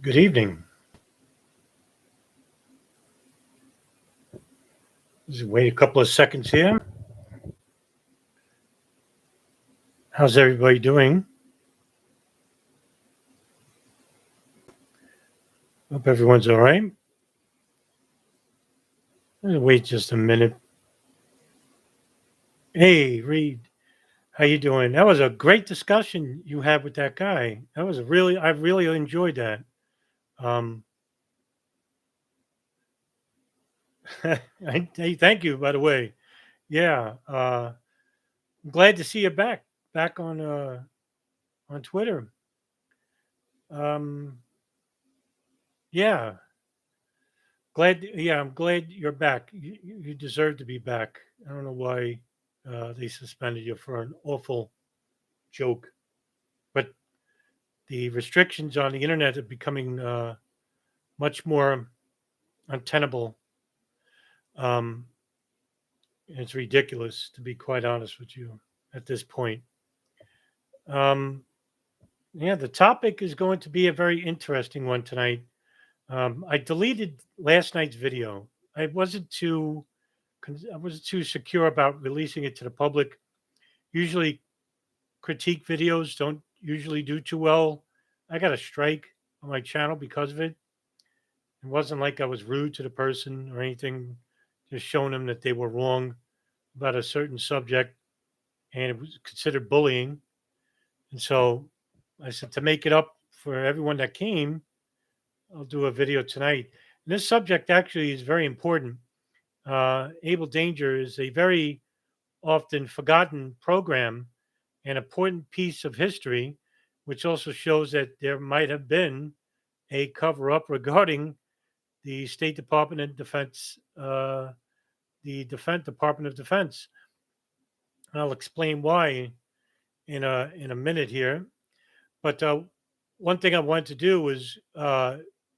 Good evening. Just wait a couple of seconds here. How's everybody doing? Hope everyone's all right. Wait just a minute. Hey, Reed, how you doing? That was a great discussion you had with that guy. I really enjoyed that. Um, hey, thank you, by the way. Yeah, I'm glad to see you back on Twitter. Um, yeah, I'm glad you're back. You deserve to be back. I don't know why they suspended you for an awful joke, but the restrictions on the internet are becoming much more untenable. Um, it's ridiculous, to be quite honest with you, at this point. Um, yeah, the topic is going to be a very interesting one tonight. I deleted last night's video. I wasn't too secure about releasing it to the public. Usually, critique videos don't usually do too well. I got a strike on my channel because of it. It wasn't like I was rude to the person or anything, just showing them that they were wrong about a certain subject, and it was considered bullying. And so I said, to make it up for everyone that came, I'll do a video tonight. And this subject actually is very important. Able Danger is a very often forgotten program, an important piece of history, which also shows that there might have been a cover up regarding the State Department and Defense, the Defense Department of Defense. I'll explain why in a minute here. But one thing I wanted to do was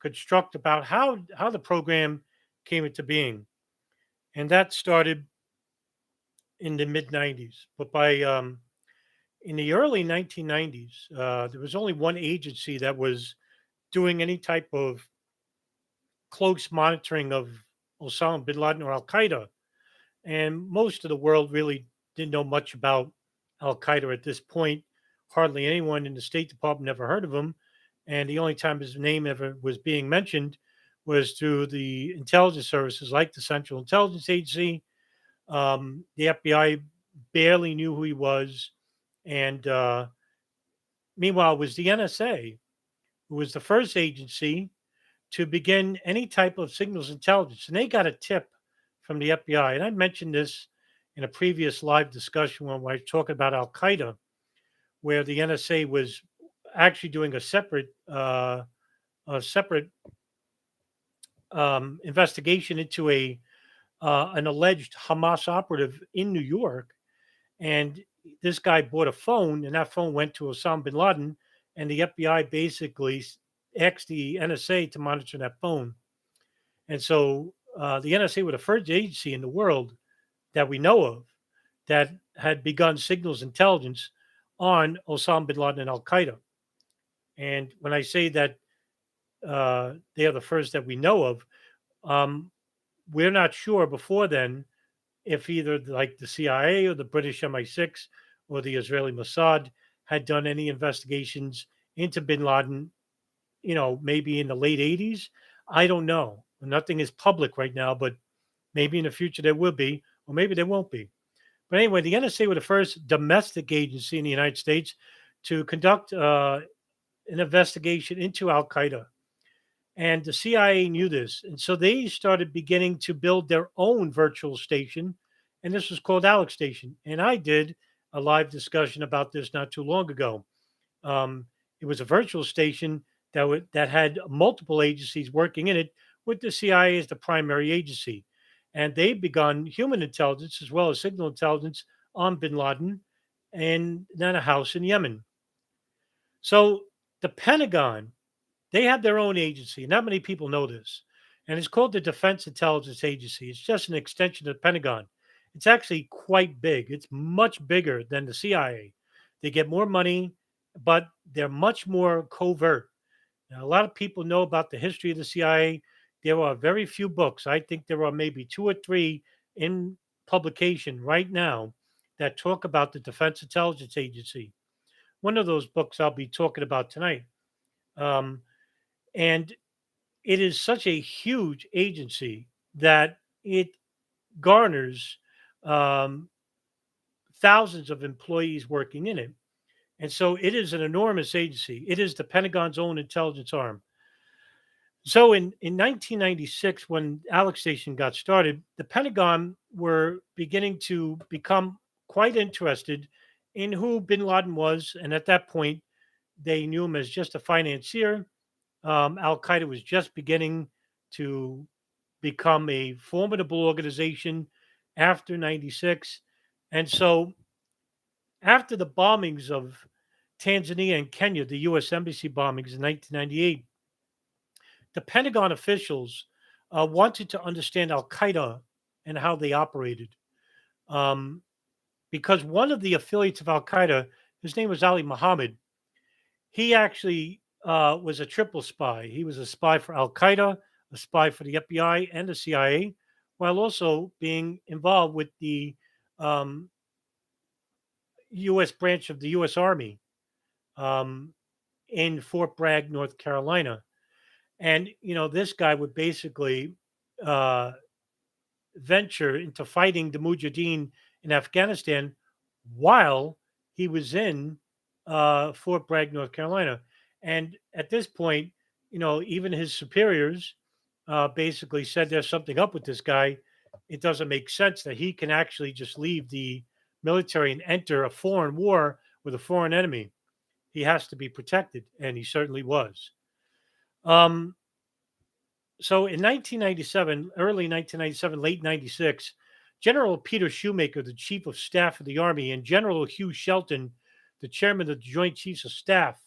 construct about how the program came into being, and that started in the mid '90s. But by in the early 1990s, there was only one agency that was doing any type of close monitoring of Osama bin Laden or Al Qaeda. And most of the world really didn't know much about Al Qaeda at this point. Hardly anyone in the State Department ever heard of him. And the only time his name ever was being mentioned was through the intelligence services like the Central Intelligence Agency. The FBI barely knew who he was. And meanwhile, it was the NSA, who was the first agency to begin any type of signals intelligence. And they got a tip from the FBI. And I mentioned this in a previous live discussion when I was talking about Al Qaeda, where the NSA was actually doing a separate investigation into an alleged Hamas operative in New York. And this guy bought a phone, and that phone went to Osama bin Laden. And the FBI basically asked the NSA to monitor that phone. And so the NSA was the first agency in the world that we know of that had begun signals intelligence on Osama bin Laden and Al Qaeda. And when I say that they are the first that we know of, um, we're not sure before then if either like the CIA or the British MI6 or the Israeli Mossad had done any investigations into bin Laden, maybe in the late 80s. I don't know. Nothing is public right now, but maybe in the future there will be, or maybe there won't be. But anyway, the NSA was the first domestic agency in the United States to conduct an investigation into Al Qaeda. And the CIA knew this. And so they started beginning to build their own virtual station. And this was called Alex Station. And I did a live discussion about this not too long ago. Um, it was a virtual station that had multiple agencies working in it, with the CIA as the primary agency. And they begun human intelligence as well as signal intelligence on bin Laden and then a house in Yemen. So the Pentagon, they have their own agency. Not many people know this. And it's called the Defense Intelligence Agency. It's just an extension of the Pentagon. It's actually quite big. It's much bigger than the CIA. They get more money, but they're much more covert. Now, a lot of people know about the history of the CIA. There are very few books. I think there are maybe two or three in publication right now that talk about the Defense Intelligence Agency. One of those books I'll be talking about tonight. Um, and it is such a huge agency that it garners um, thousands of employees working in it. And so it is an enormous agency. It is the Pentagon's own intelligence arm. So in 1996, when Alex Station got started, the Pentagon were beginning to become quite interested in who bin Laden was. And at that point, they knew him as just a financier. Al Qaeda was just beginning to become a formidable organization after 96. And so after the bombings of Tanzania and Kenya, the U.S. Embassy bombings in 1998, the Pentagon officials wanted to understand Al Qaeda and how they operated. Um, because one of the affiliates of Al Qaeda, his name was Ali Muhammad, he actually was a triple spy. He was a spy for Al Qaeda, a spy for the FBI and the CIA, while also being involved with the um, U.S. branch of the U.S. Army um, in Fort Bragg, North Carolina. And, this guy would basically uh, venture into fighting the Mujahideen in Afghanistan while he was in Fort Bragg, North Carolina. And at this point, even his superiors basically said there's something up with this guy. It doesn't make sense that he can actually just leave the military and enter a foreign war with a foreign enemy. He has to be protected, and he certainly was. Um, so in 1997, early 1997, late 96, General Peter Shoemaker, the Chief of Staff of the Army, and General Hugh Shelton, the Chairman of the Joint Chiefs of Staff,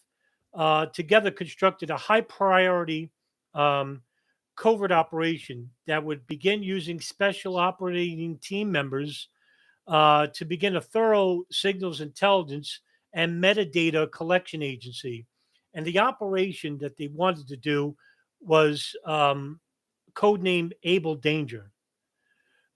together constructed a high priority um, covert operation that would begin using special operating team members to begin a thorough signals intelligence and metadata collection agency. And the operation that they wanted to do was codenamed Able Danger.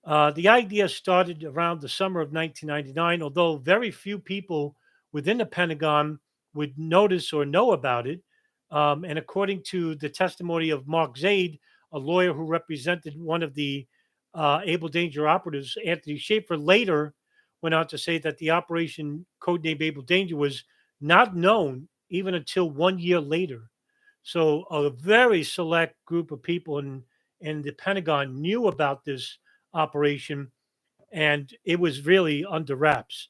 The idea started around the summer of 1999, although very few people within the Pentagon would notice or know about it. And according to the testimony of Mark Zaid, a lawyer who represented one of the Able Danger operatives, Anthony Shaffer, later went on to say that the operation codenamed Able Danger was not known even until 1 year later. So a very select group of people in the Pentagon knew about this operation, and it was really under wraps.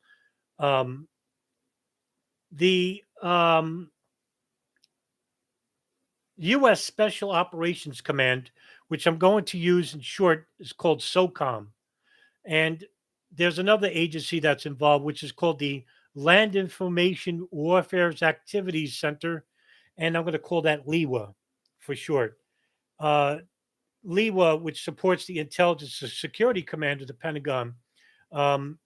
Um, the U.S. Special Operations Command, which I'm going to use in short, is called SOCOM. And there's another agency that's involved, which is called the Land Information Warfare Activities Center. And I'm going to call that LIWA for short. Uh, LIWA, which supports the Intelligence and Security Command of the Pentagon. Um,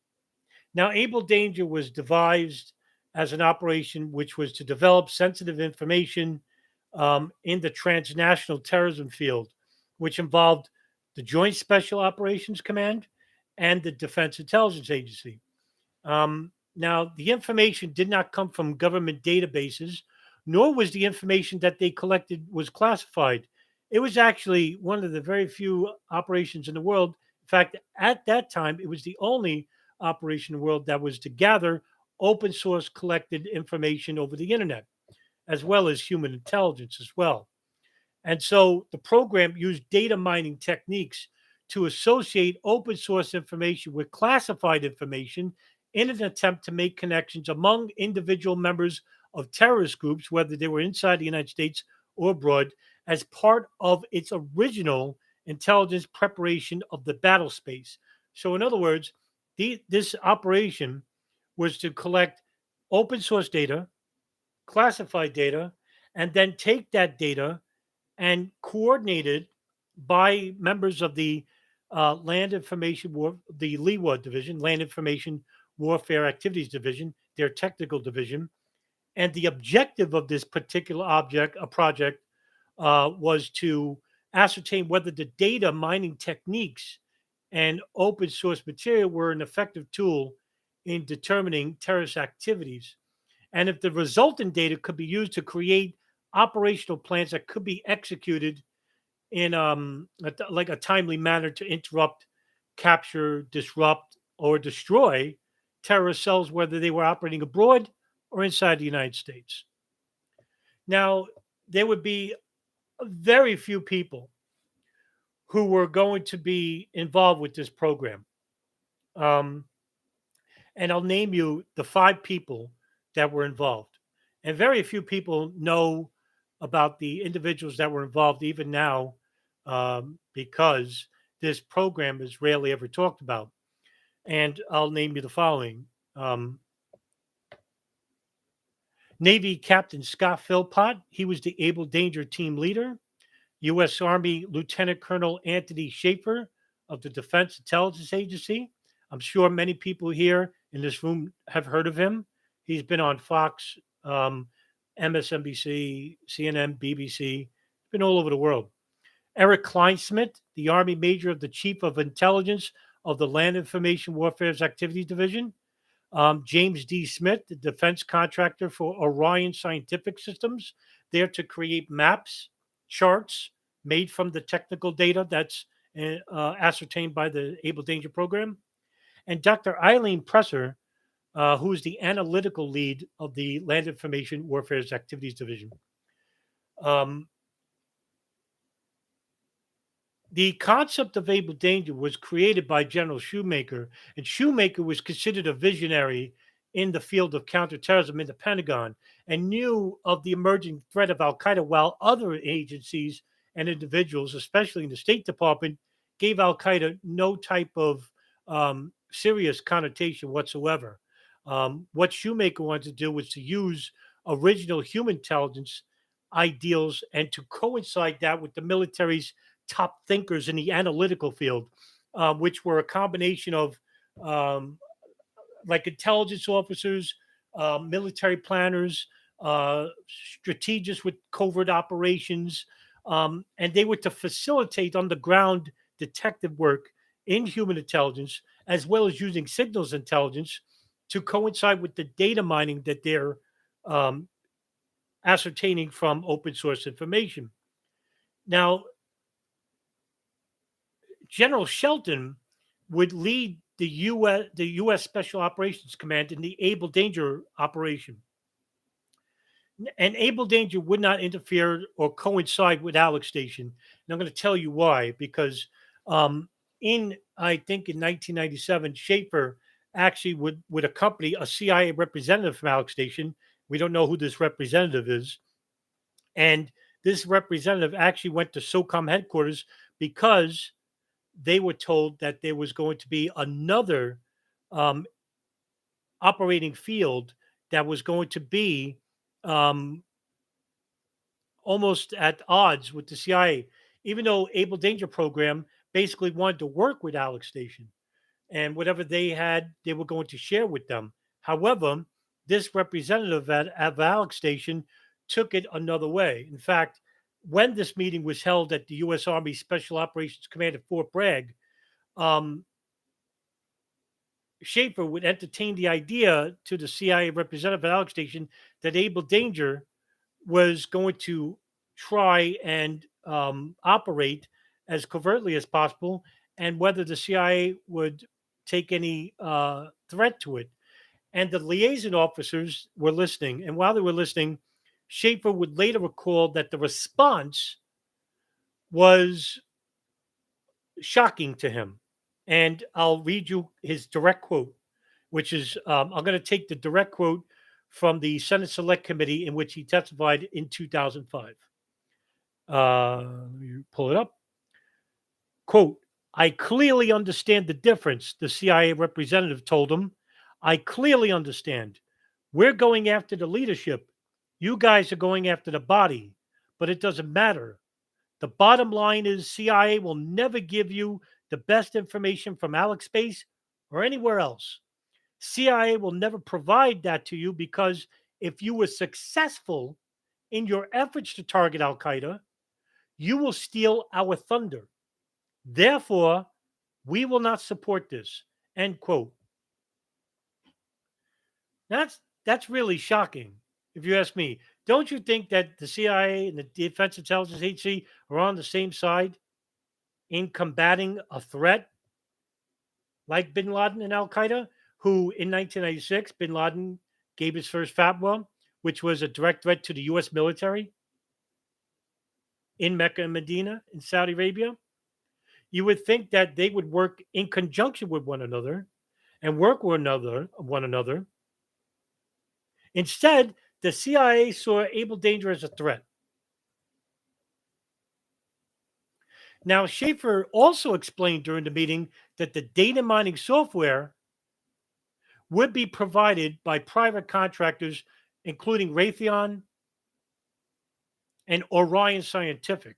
Now, Able Danger was devised as an operation which was to develop sensitive information in the transnational terrorism field, which involved the Joint Special Operations Command and the Defense Intelligence Agency. Now, the information did not come from government databases, nor was the information that they collected was classified. It was actually one of the very few operations in the world. In fact, at that time, it was the only operation in the world that was to gather open source collected information over the internet, as well as human intelligence as well. And so the program used data mining techniques to associate open source information with classified information in an attempt to make connections among individual members of terrorist groups, whether they were inside the United States or abroad, as part of its original intelligence preparation of the battle space. So, in other words, this operation was to collect open source data, classified data, and then take that data and coordinated by members of the the LIWA division, Land Information Warfare Activities Division, their technical division, And the objective of this particular project, was to ascertain whether the data mining techniques and open source material were an effective tool in determining terrorist activities, and if the resultant data could be used to create operational plans that could be executed in like a timely manner to interrupt, capture, disrupt, or destroy terrorist cells, whether they were operating abroad or inside the United States. Now, there would be very few people who were going to be involved with this program. Um, and I'll name you the 5 people that were involved. And very few people know about the individuals that were involved even now, because this program is rarely ever talked about. And I'll name you the following: um, Navy Captain Scott Philpott, he was the Able Danger team leader. U.S. Army Lieutenant Colonel Anthony Shaffer of the Defense Intelligence Agency. I'm sure many people here in this room have heard of him. He's been on Fox, MSNBC, CNN, BBC, been all over the world. Eric Kleinsmith, the Army Major of the Chief of Intelligence of the Land Information Warfare's Activities Division. James D. Smith, the defense contractor for Orion Scientific Systems, there to create maps, charts made from the technical data that's ascertained by the Able Danger program. And Dr. Eileen Presser, who is the analytical lead of the Land Information Warfare's Activities Division. Um, the concept of Able Danger was created by General Shoemaker, and Shoemaker was considered a visionary in the field of counterterrorism in the Pentagon and knew of the emerging threat of Al Qaeda, while other agencies and individuals, especially in the State Department, gave Al Qaeda no type of serious connotation whatsoever. What Shoemaker wanted to do was to use original human intelligence ideals and to coincide that with the military's top thinkers in the analytical field, which were a combination of um, like intelligence officers, military planners, strategists with covert operations, and they were to facilitate on the ground detective work in human intelligence, as well as using signals intelligence to coincide with the data mining that they're um, ascertaining from open source information. Now, General Shelton would lead the U.S. Special Operations Command in the Able Danger operation. And Able Danger would not interfere or coincide with Alex Station. And I'm going to tell you why. Because I think in 1997, Schaefer actually would accompany a CIA representative from Alex Station. We don't know who this representative is. And this representative actually went to SOCOM headquarters because they were told that there was going to be another um, operating field that was going to be um, almost at odds with the CIA, even though Able Danger Program basically wanted to work with Alex Station and whatever they had, they were going to share with them. However, this representative of Alex Station took it another way. In fact, when this meeting was held at the U.S. Army Special Operations Command at Fort Bragg, um, Schaefer would entertain the idea to the CIA representative at Alex Station that Able Danger was going to try and operate as covertly as possible, and whether the CIA would take any threat to it. And the liaison officers were listening. And while they were listening, Schaefer would later recall that the response was shocking to him. And I'll read you his direct quote, which is I'm going to take the direct quote from the Senate Select Committee in which he testified in 2005. Let me pull it up. Quote, I clearly understand the difference, the CIA representative told him. I clearly understand. We're going after the leadership. You guys are going after the body, but it doesn't matter. The bottom line is CIA will never give you the best information from Alex Space or anywhere else. CIA will never provide that to you because if you were successful in your efforts to target Al Qaeda, you will steal our thunder. Therefore, we will not support this. End quote. That's really shocking, if you ask me. Don't you think that the CIA and the Defense Intelligence Agency are on the same side in combating a threat like Bin Laden and Al Qaeda, who in 1996, Bin Laden gave his first fatwa, which was a direct threat to the U.S. military in Mecca and Medina in Saudi Arabia? You would think that they would work in conjunction with one another and work with one another. Instead, the CIA saw Able Danger as a threat. Now, Shaffer also explained during the meeting that the data mining software would be provided by private contractors, including Raytheon and Orion Scientific,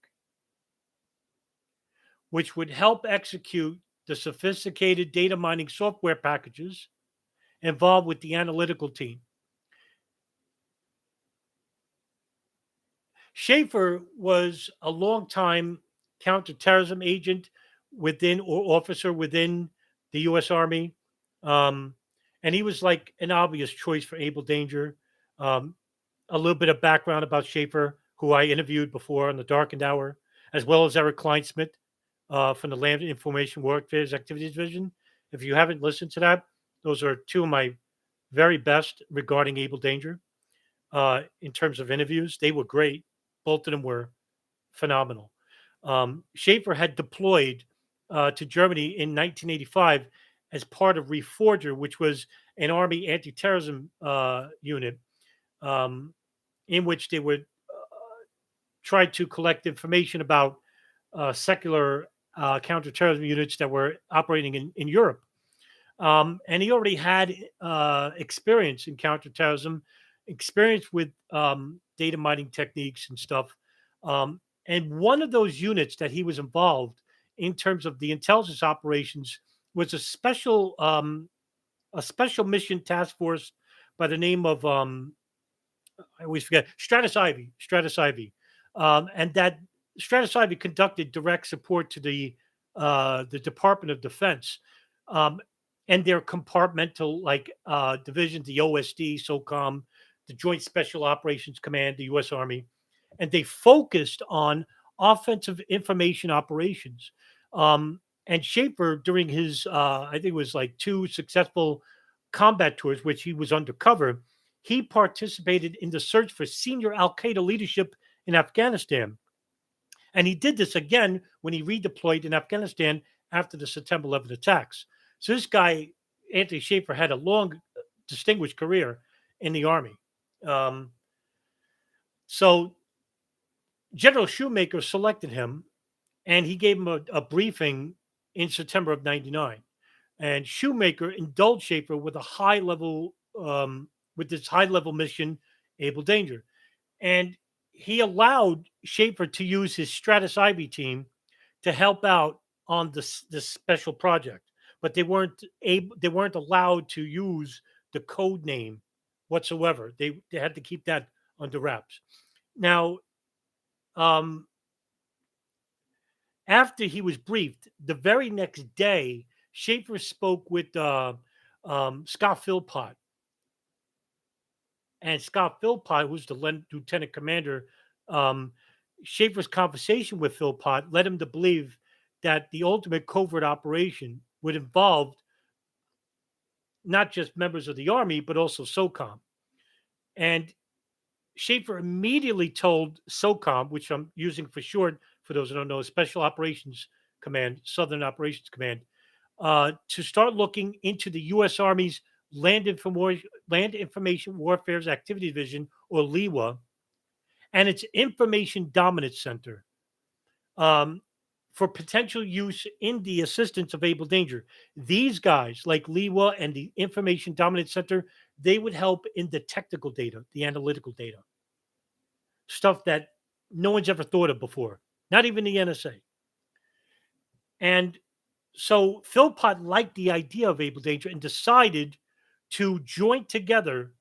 which would help execute the sophisticated data mining software packages involved with the analytical team. Shaffer was a longtime counterterrorism agent within or officer within the U.S. Army. And he was like an obvious choice for Able Danger. Um, a little bit of background about Shaffer, who I interviewed before on the Darkened Hour, as well as Eric Kleinsmith from the Land Information Warfare Activities Division. If you haven't listened to that, those are two of my very best regarding Able Danger in terms of interviews. They were great. Both of them were phenomenal. Shaffer had deployed to Germany in 1985 as part of Reforger, which was an Army anti-terrorism unit in which they would try to collect information about secular counterterrorism units that were operating in Europe. And he already had experience in counterterrorism, experience with data mining techniques and stuff. And one of those units that he was involved in terms of the intelligence operations was a special mission task force by the name of I always forget Stratus Ivy. Stratus Ivy, and that Stratus Ivy conducted direct support to the Department of Defense. And their compartmental divisions, the OSD, SOCOM, the Joint Special Operations Command, the U.S. Army, and they focused on offensive information operations. And Shaffer, during his, I think it was like two successful combat tours, which he was undercover, he participated in the search for senior Al Qaeda leadership in Afghanistan. And he did this again when he redeployed in Afghanistan after the September 11 attacks. So this guy, Anthony Shaffer, had a long, distinguished career in the Army. So General Shoemaker selected him, and he gave him a briefing in September of '99. And Shoemaker indulged Shaffer with a high level, with this high level mission, Able Danger, and he allowed Shaffer to use his Stratus Ivy team to help out on this special project, but they weren't allowed to use the code name whatsoever. They had to keep that under wraps. Now, um, after he was briefed, the very next day, Shaffer spoke with Scott Philpott. And Scott Philpott, who's the lieutenant commander, um, Shaffer's conversation with Philpott led him to believe that the ultimate covert operation would involve not just members of the Army, but also SOCOM. And Shaffer immediately told SOCOM, which I'm using for short for those who don't know, Special Operations Command, Southern Operations Command, to start looking into the U.S. Army's Land Information Warfare Activity Division, or LIWA, and its Information Dominance Center for potential use in the assistance of Able Danger. These guys, like LIWA and the Information Dominance Center, they would help in the technical data, the analytical data, stuff that no one's ever thought of before, not even the NSA. And so Philpott liked the idea of Able Danger and decided to join together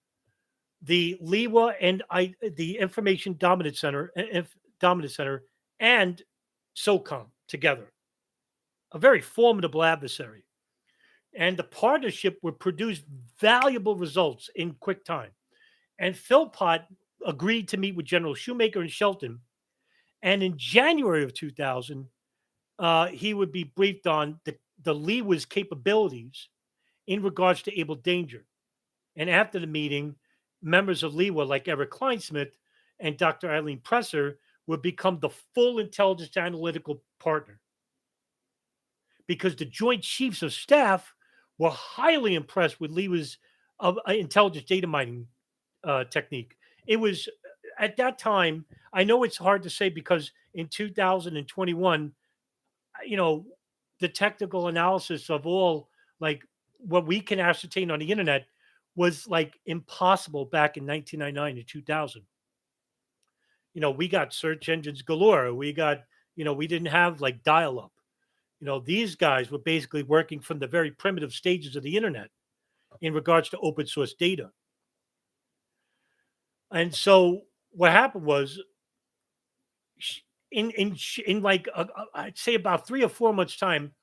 the Liwa and the Information Dominance Center, and SOCOM together, a very formidable adversary. And the partnership would produce valuable results in quick time. And Philpott agreed to meet with General Shoemaker and Shelton. And in January of 2000, he would be briefed on the Liwa's capabilities in regards to able danger. And after the meeting, members of Liwa like Eric Kleinsmith and Dr. Eileen Presser would become the full intelligence analytical partner because the Joint Chiefs of Staff were highly impressed with Liwa's intelligence data mining technique. It was at that time, I know it's hard to say because in 2021, you know, the technical analysis of all like what we can ascertain on the internet was like impossible back in 1999 and 2000. We got search engines galore. We didn't have like dial up. These guys were basically working from the very primitive stages of the internet in regards to open source data. And so what happened was in like I'd say about 3 or 4 months time,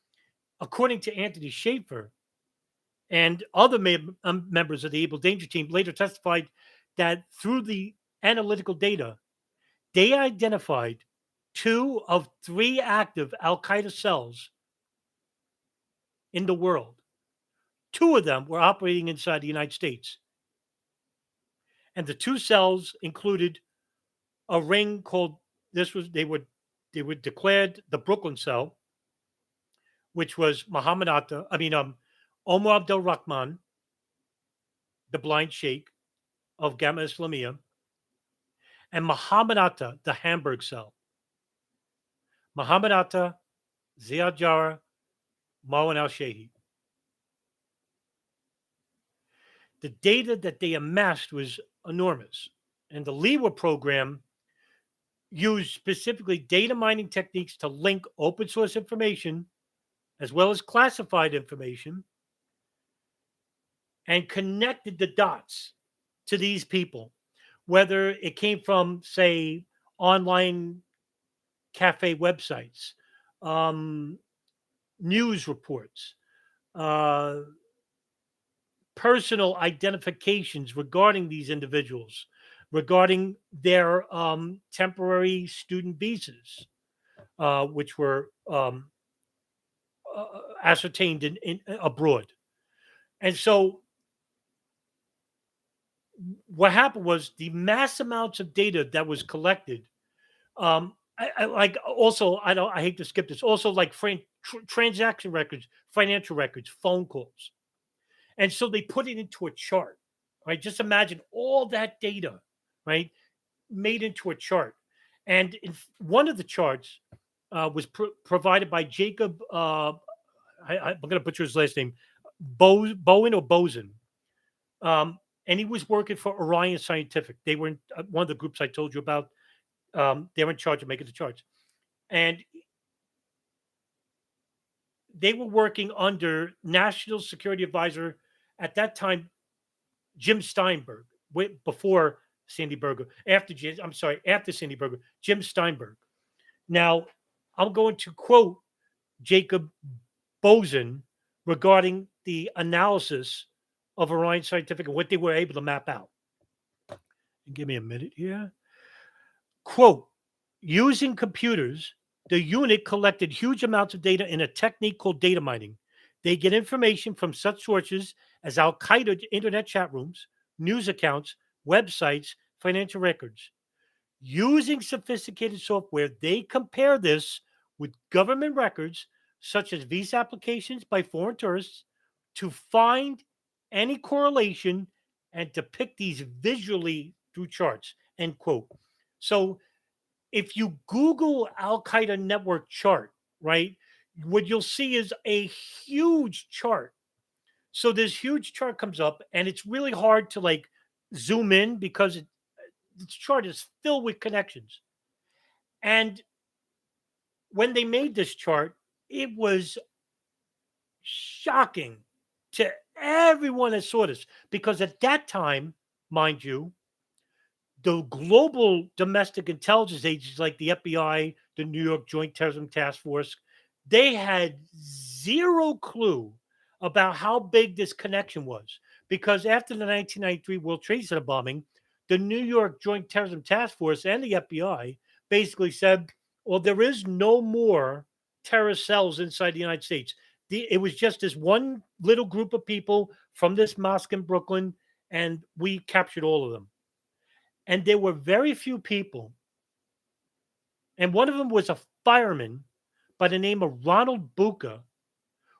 according to Anthony Shaffer and other members of the Able Danger team, later testified that through the analytical data, they identified 2 of 3 active Al Qaeda cells in the world. 2 of them were operating inside the United States, and the 2 cells included a ring called they would declared the Brooklyn cell, which was Omar Abdel Rahman, the blind sheikh of Gamma Islamiyah, and Muhammad Atta, the Hamburg cell. Muhammad Atta, Ziad Jarrah, Marwan al-Shehi. The data that they amassed was enormous, and the Liwa program used specifically data mining techniques to link open source information as well as classified information and connected the dots to these people, whether it came from, say, online cafe websites, news reports, personal identifications regarding these individuals, regarding their temporary student visas, which were ascertained in abroad. And so what happened was the mass amounts of data that was collected. I hate to skip this. Also, like transaction records, financial records, phone calls, and so they put it into a chart. Right, just imagine all that data, right, made into a chart. And in one of the charts was provided by Jacob. I'm going to butcher his last name, Bowen or Bozen. And he was working for Orion Scientific. They were in one of the groups I told you about. They were in charge of making the charts. And they were working under National Security Advisor at that time, Jim Steinberg, before Sandy Berger. After Sandy Berger, Jim Steinberg. Now, I'm going to quote Jacob Bozen regarding the analysis of Orion Scientific and what they were able to map out. Give me a minute here. Quote, using computers, the unit collected huge amounts of data in a technique called data mining. They get information from such sources as Al Qaeda internet chat rooms, news accounts, websites, financial records. Using sophisticated software, they compare this with government records, such as visa applications by foreign tourists, to find any correlation and depict these visually through charts, end quote. So if you Google Al Qaeda network chart, right, what you'll see is a huge chart. So this huge chart comes up, and it's really hard to like zoom in because this chart is filled with connections. And when they made this chart, it was shocking to everyone that saw this because at that time, mind you, the global domestic intelligence agencies like the FBI, the New York Joint Terrorism Task Force, they had zero clue about how big this connection was. Because after the 1993 World Trade Center bombing, the New York Joint Terrorism Task Force and the FBI basically said, well, there is no more terrorist cells inside the United States. It was just this one little group of people from this mosque in Brooklyn, and we captured all of them. And there were very few people, and one of them was a fireman by the name of Ronald Bucca,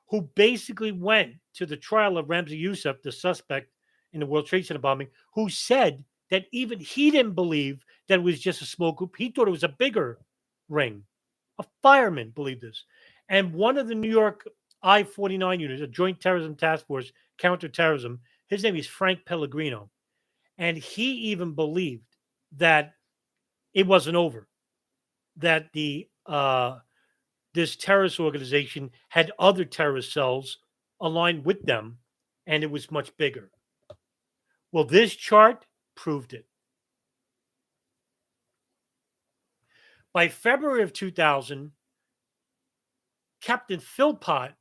who basically went to the trial of Ramzi Youssef, the suspect in the World Trade Center bombing, who said that even he didn't believe that it was just a small group. He thought it was a bigger ring. A fireman believed this. And one of the New York I-49 units, a Joint Terrorism Task Force, counterterrorism, his name is Frank Pellegrino. And he even believed that it wasn't over, that this terrorist organization had other terrorist cells aligned with them, and it was much bigger. Well, this chart proved it. By February of 2000, Captain Philpott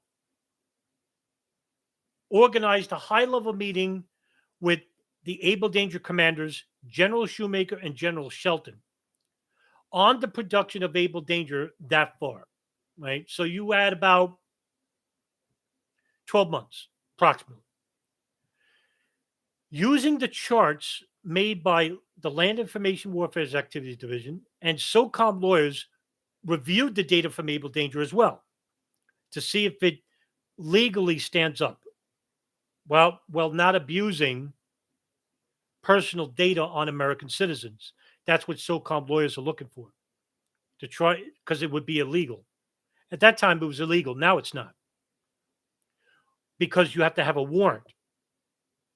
organized a high-level meeting with the Able Danger commanders, General Shoemaker and General Shelton, on the production of Able Danger that far, right? So you add about 12 months, approximately. Using the charts made by the Land Information Warfare Activities Division and SOCOM lawyers reviewed the data from Able Danger as well to see if it legally stands up. Well, not abusing personal data on American citizens. That's what SOCOM lawyers are looking for, to try, because it would be illegal. At that time, it was illegal. Now it's not, because you have to have a warrant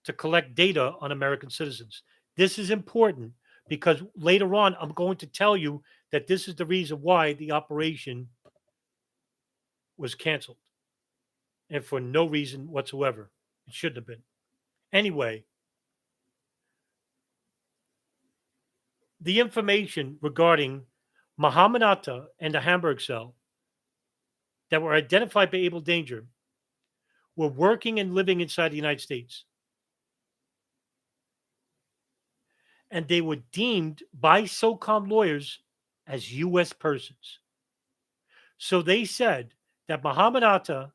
to collect data on American citizens. This is important because later on, I'm going to tell you that this is the reason why the operation was canceled, and for no reason whatsoever. It shouldn't have been. Anyway, the information regarding Muhammad Atta and the Hamburg cell that were identified by Able Danger were working and living inside the United States. And they were deemed by SOCOM lawyers as U.S. persons. So they said that Muhammad Atta,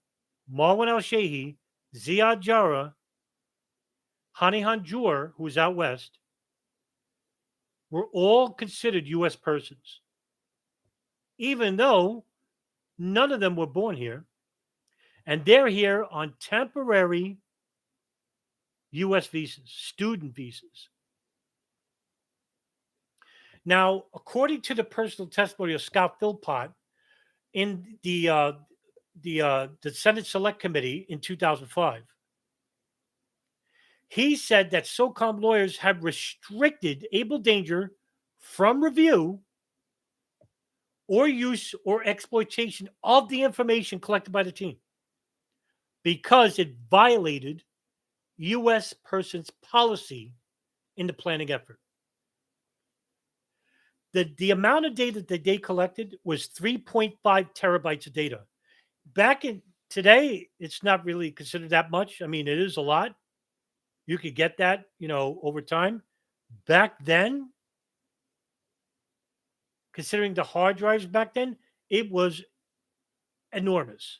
Marwan al-Shehi, Ziad Jarrah, Hani Hanjour, who was out west, were all considered U.S. persons, even though none of them were born here. And they're here on temporary U.S. visas, student visas. Now, according to the personal testimony of Scott Philpott in the Senate Select Committee in 2005, he said that SOCOM lawyers have restricted Able Danger from review or use or exploitation of the information collected by the team because it violated U.S. persons policy in the planning effort. The amount of data that they collected was 3.5 terabytes of data. Back in today, it's not really considered that much. I mean, it is a lot. You could get that, over time. Back then, considering the hard drives back then, it was enormous.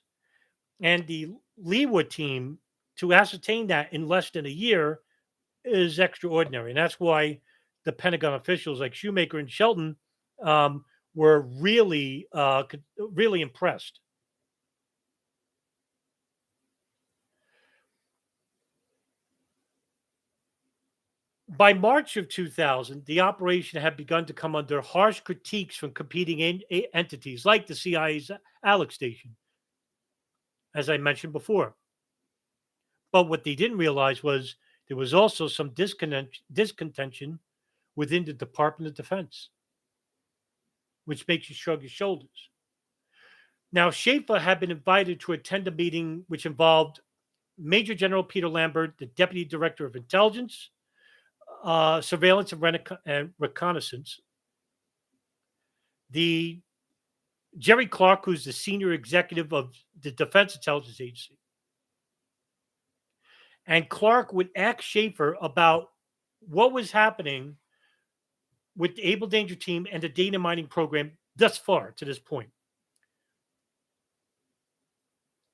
And the Leawood team, to ascertain that in less than a year, is extraordinary. And that's why the Pentagon officials like Shoemaker and Shelton were really, really impressed. By March of 2000, the operation had begun to come under harsh critiques from competing entities like the CIA's Alex station, as I mentioned before. But what they didn't realize was there was also some discontention within the Department of Defense, which makes you shrug your shoulders. Now, Shaffer had been invited to attend a meeting which involved Major General Peter Lambert, the Deputy Director of Intelligence, surveillance and reconnaissance. The Jerry Clark, who's the senior executive of the Defense Intelligence Agency, and Clark would ask Shaffer about what was happening with the Able Danger team and the data mining program thus far to this point.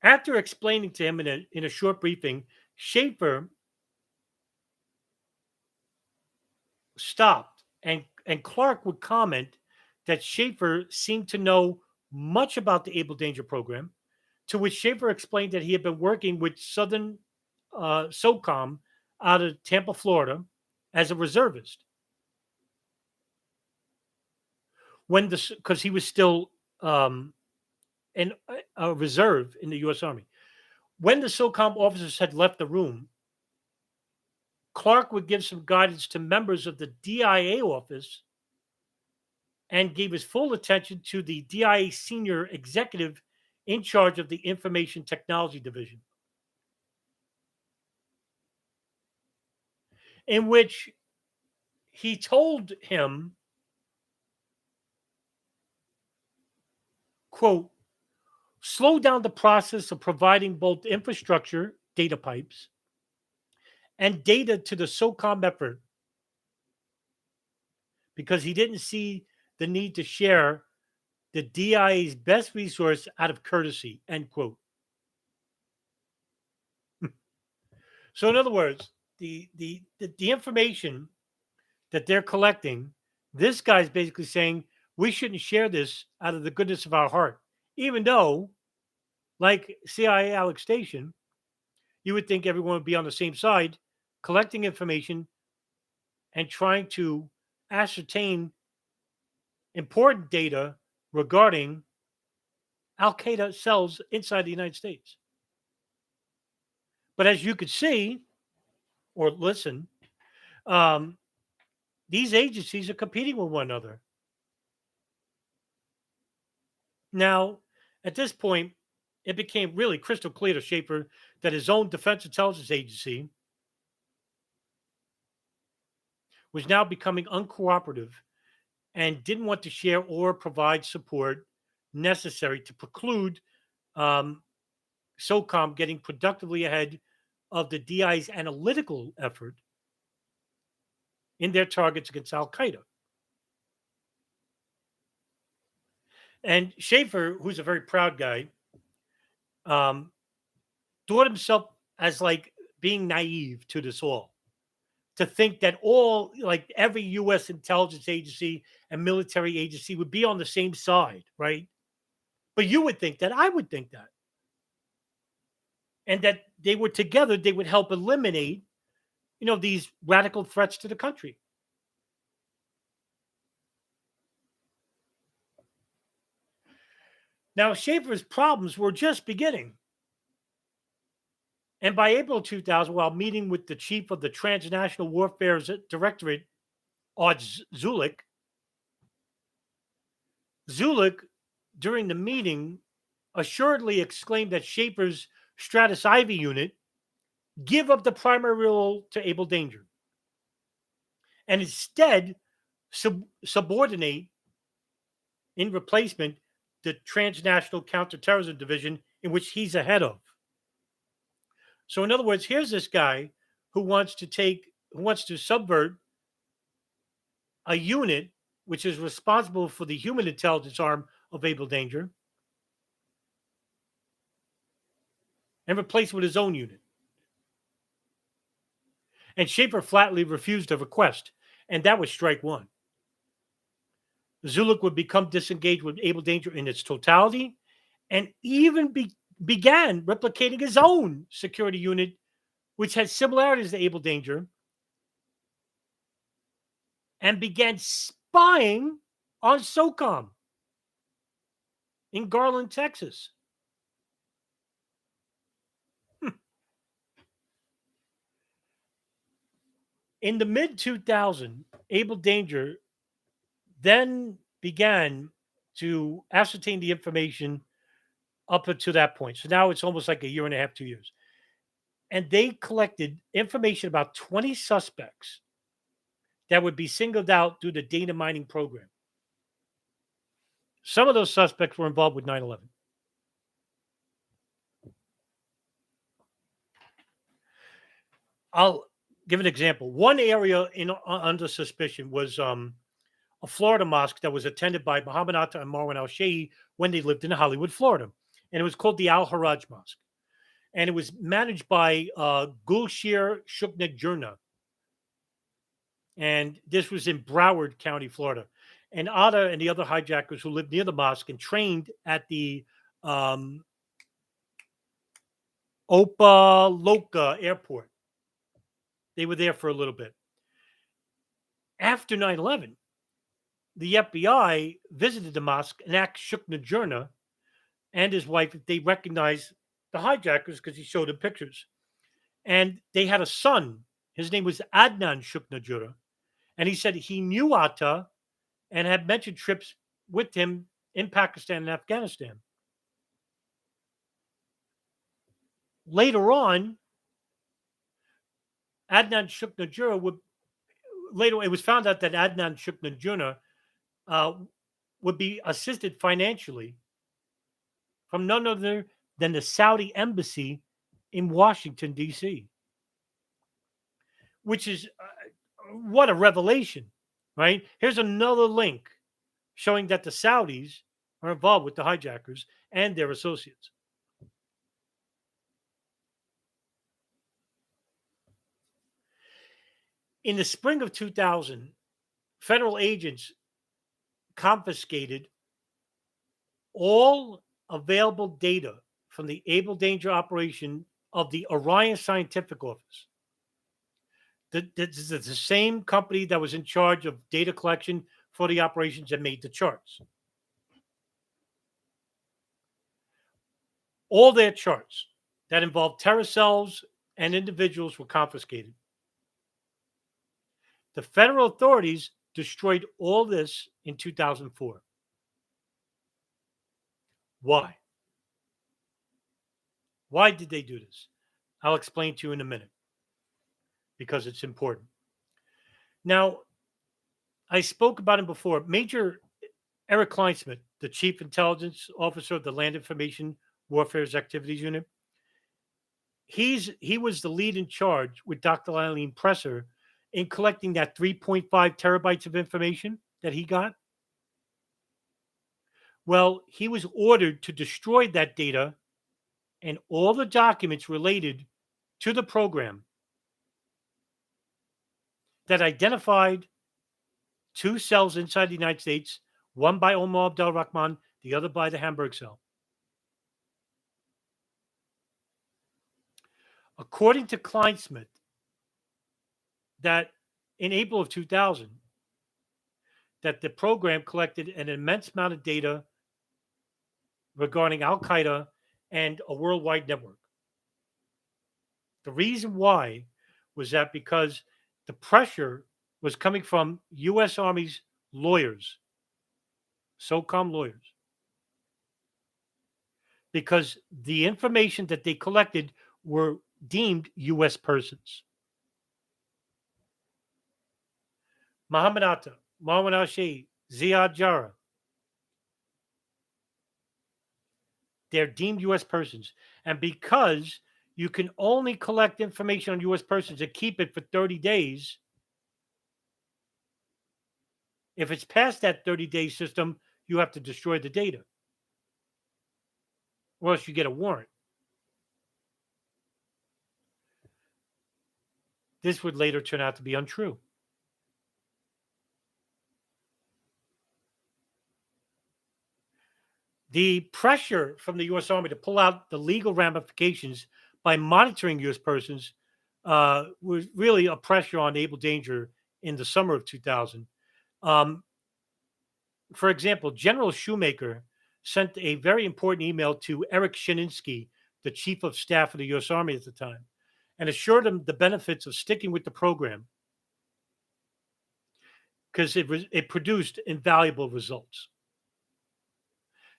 After explaining to him in a short briefing, Shaffer stopped, and Clark would comment that Shaffer seemed to know much about the Able Danger program, to which Shaffer explained that he had been working with Southern SOCOM out of Tampa, Florida, as a reservist because he was still in a reserve in the U.S. Army. When the SOCOM officers had left the room, Clark would give some guidance to members of the DIA office and gave his full attention to the DIA senior executive in charge of the Information Technology Division, in which he told him, quote, slow down the process of providing both infrastructure, data pipes, and data to the SOCOM effort because he didn't see the need to share the DIA's best resource out of courtesy, end quote. So in other words, the information that they're collecting, this guy's basically saying we shouldn't share this out of the goodness of our heart, even though, like CIA Alex Station, you would think everyone would be on the same side, collecting information and trying to ascertain important data regarding Al Qaeda cells inside the United States. But as you could see or listen, these agencies are competing with one another. Now, at this point, it became really crystal clear to Shaffer that his own Defense Intelligence Agency was now becoming uncooperative and didn't want to share or provide support necessary to preclude SOCOM getting productively ahead of the DI's analytical effort in their targets against Al Qaeda. And Shaffer, who's a very proud guy, thought himself as like being naive to this all, to think that like every U.S. intelligence agency and military agency would be on the same side, right? But you would think that, I would think that. And that they were together, they would help eliminate, these radical threats to the country. Now, Shaffer's problems were just beginning. And by April 2000, while meeting with the chief of the Transnational Warfare Directorate, Zulik, during the meeting, assuredly exclaimed that Shaffer's Stratus Ivy unit give up the primary role to Able Danger and instead subordinate in replacement the Transnational Counterterrorism Division, in which he's a head of. So in other words, here's this guy who wants to subvert a unit which is responsible for the human intelligence arm of Able Danger and replace it with his own unit. And Shaffer flatly refused the request, and that was strike one. Zulik would become disengaged with Able Danger in its totality and even began replicating his own security unit, which had similarities to Able Danger, and began spying on SOCOM in Garland, Texas. In the mid-2000s, Able Danger then began to ascertain the information up until that point. So now it's almost like a year and a half, 2 years. And they collected information about 20 suspects that would be singled out through the data mining program. Some of those suspects were involved with 9/11. I'll give an example. One area under suspicion was a Florida mosque that was attended by Muhammad Atta and Marwan al-Shehhi when they lived in Hollywood, Florida. And it was called the Al-Haraj Mosque. And it was managed by Gulshir Shukna Jurna. And this was in Broward County, Florida. And Atta and the other hijackers who lived near the mosque and trained at the Opa-locka Airport. They were there for a little bit. After 9/11, the FBI visited the mosque and asked Shukna Jurna and his wife if they recognized the hijackers because he showed them pictures. And they had a son. His name was Adnan Shukna Jurna. And he said he knew Atta and had mentioned trips with him in Pakistan and Afghanistan. Later on, Adnan Shukna Jurna it was found out that Adnan Shukna Jurna would be assisted financially from none other than the Saudi embassy in Washington, D.C., which is what a revelation, right? Here's another link showing that the Saudis are involved with the hijackers and their associates. In the spring of 2000, federal agents confiscated all available data from the Able Danger operation of the Orion Scientific Office. This is the same company that was in charge of data collection for the operations that made the charts. All their charts that involved terror cells and individuals were confiscated. The federal authorities destroyed all this in 2004. Why? Why did they do this? I'll explain to you in a minute because it's important. Now, I spoke about him before. Major Eric Kleinsmith, the chief intelligence officer of the Land Information Warfare's Activities Unit, he was the lead in charge with Dr. Eileen Presser in collecting that 3.5 terabytes of information that he got. Well, he was ordered to destroy that data and all the documents related to the program that identified two cells inside the United States, one by Omar Abdel Rahman, the other by the Hamburg cell. According to Kleinsmith, that in April of 2000, that the program collected an immense amount of data regarding Al Qaeda and a worldwide network. The reason why was that because the pressure was coming from U.S. Army's lawyers, SOCOM lawyers, because the information that they collected were deemed U.S. persons. Muhammad Atta, Marwan al-Shehhi, Ziad Jarrah, they're deemed U.S. persons. And because you can only collect information on U.S. persons and keep it for 30 days, if it's past that 30-day system, you have to destroy the data. Or else you get a warrant. This would later turn out to be untrue. The pressure from the U.S. Army to pull out the legal ramifications by monitoring U.S. persons was really a pressure on Able Danger in the summer of 2000. For example, General Shoemaker sent a very important email to Eric Shininsky, the chief of staff of the U.S. Army at the time, and assured him the benefits of sticking with the program because it produced invaluable results.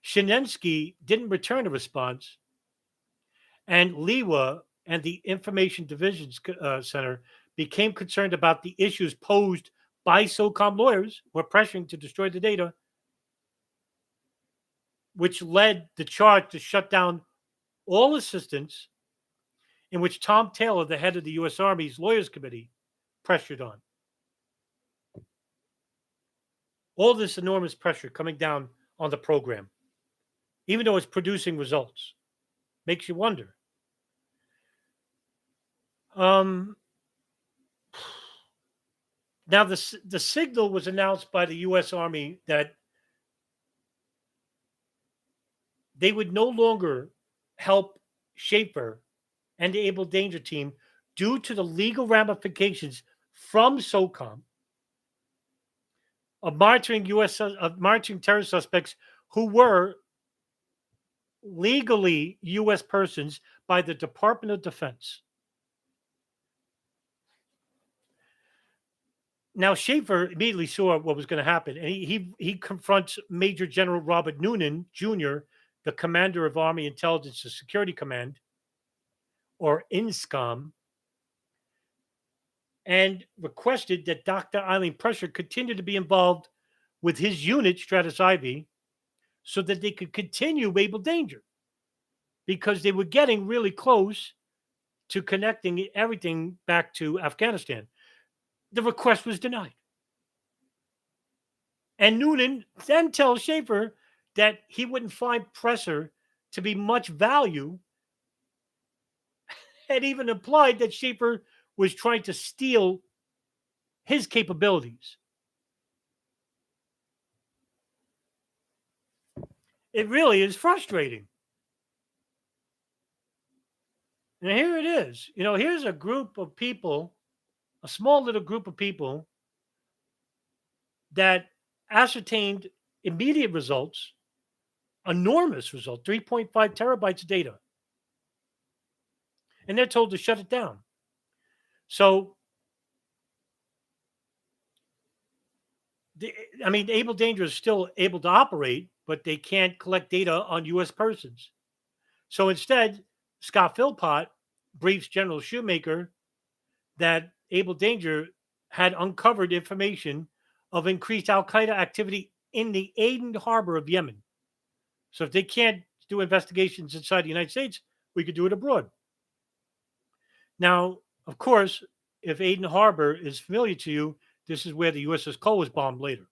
Shininsky didn't return a response, and LIWA and the Information Divisions Center became concerned about the issues posed by SOCOM lawyers were pressuring to destroy the data, which led the charge to shut down all assistance, in which Tom Taylor, the head of the U.S. Army's Lawyers Committee, pressured on. All this enormous pressure coming down on the program, even though it's producing results, makes you wonder. Now, the signal was announced by the U.S. Army that they would no longer help Shaffer and the Able Danger team due to the legal ramifications from SOCOM of monitoring monitoring terror suspects who were legally U.S. persons by the Department of Defense. Now, Shaffer immediately saw what was going to happen, and he confronts Major General Robert Noonan Jr., the commander of Army Intelligence and Security Command, or INSCOM, and requested that Dr. Eileen Prescher continue to be involved with his unit, Stratus Ivy, so that they could continue Able Danger, because they were getting really close to connecting everything back to Afghanistan. The request was denied. And Noonan then tells Shaffer that he wouldn't find Presser to be much value, and even implied that Shaffer was trying to steal his capabilities. It really is frustrating. And here it is. Here's a group of people, a small little group of people that ascertained immediate results, enormous results, 3.5 terabytes of data. And they're told to shut it down. So, Able Danger is still able to operate, but they can't collect data on U.S. persons. So instead, Scott Philpott briefs General Shoemaker that Able Danger had uncovered information of increased Al-Qaeda activity in the Aden harbor of Yemen. So if they can't do investigations inside the United States, we could do it abroad. Now, of course, if Aden Harbor is familiar to you, this is where the USS Cole was bombed later.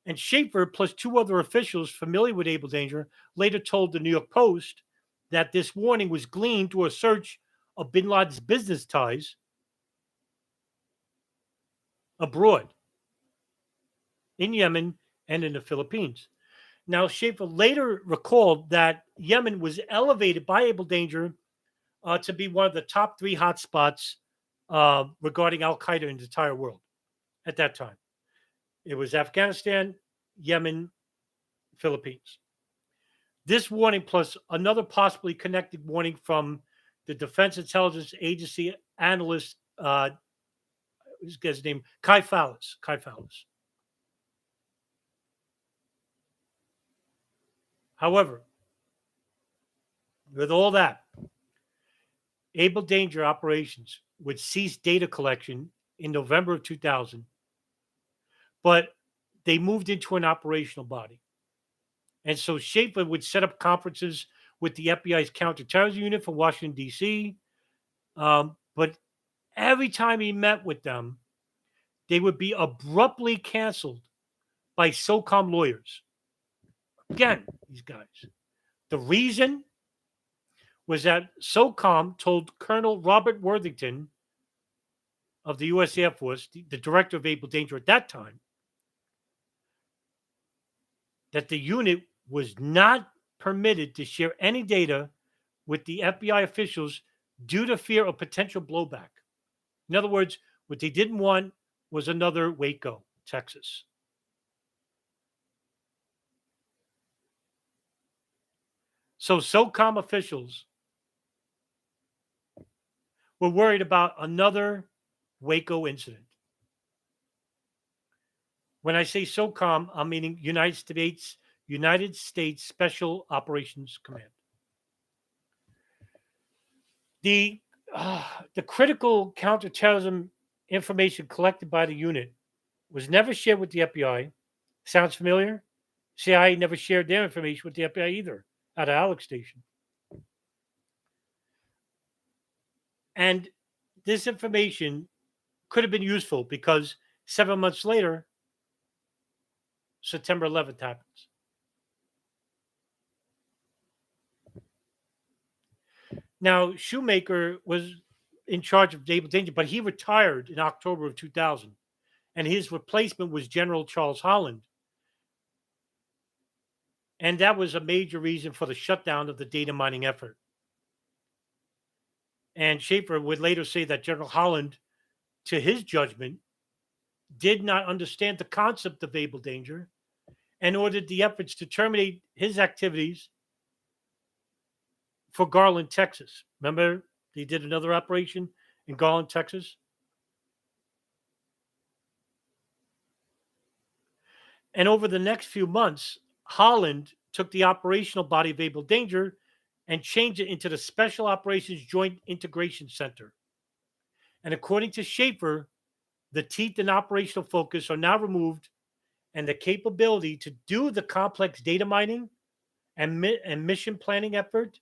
And Shaffer, plus two other officials familiar with Able Danger, later told the New York Post that this warning was gleaned through a search of bin Laden's business ties abroad, in Yemen and in the Philippines. Now, Shaffer later recalled that Yemen was elevated by Able Danger to be one of the top 3 hotspots regarding Al-Qaeda in the entire world at that time. It was Afghanistan, Yemen, Philippines. This warning, plus another possibly connected warning from the Defense Intelligence Agency analyst, his guy's name, Kai Fallis. However, with all that, Able Danger operations would cease data collection in November of 2000, but they moved into an operational body. And so Shaffer would set up conferences with the FBI's counterterrorism unit from Washington, D.C. But every time he met with them, they would be abruptly canceled by SOCOM lawyers. Again, these guys. The reason was that SOCOM told Colonel Robert Worthington of the U.S. Air Force, the director of Able Danger at that time, that the unit was not permitted to share any data with the FBI officials due to fear of potential blowback. In other words, what they didn't want was another Waco, Texas. So SOCOM officials were worried about another Waco incident. When I say SOCOM, I'm meaning United States Special Operations Command. The critical counterterrorism information collected by the unit was never shared with the FBI. Sounds familiar? CIA never shared their information with the FBI either at Alex Station. And this information could have been useful because 7 months later, September 11th happens. Now, Shoemaker was in charge of Able Danger, but he retired in October of 2000. And his replacement was General Charles Holland. And that was a major reason for the shutdown of the data mining effort. And Shaffer would later say that General Holland, to his judgment, did not understand the concept of Able Danger and ordered the efforts to terminate his activities for Garland, Texas. Remember, they did another operation in Garland, Texas? And over the next few months, Holland took the operational body of Able Danger and changed it into the Special Operations Joint Integration Center. And according to Shaffer, the teeth and operational focus are now removed, and the capability to do the complex data mining and mission planning effort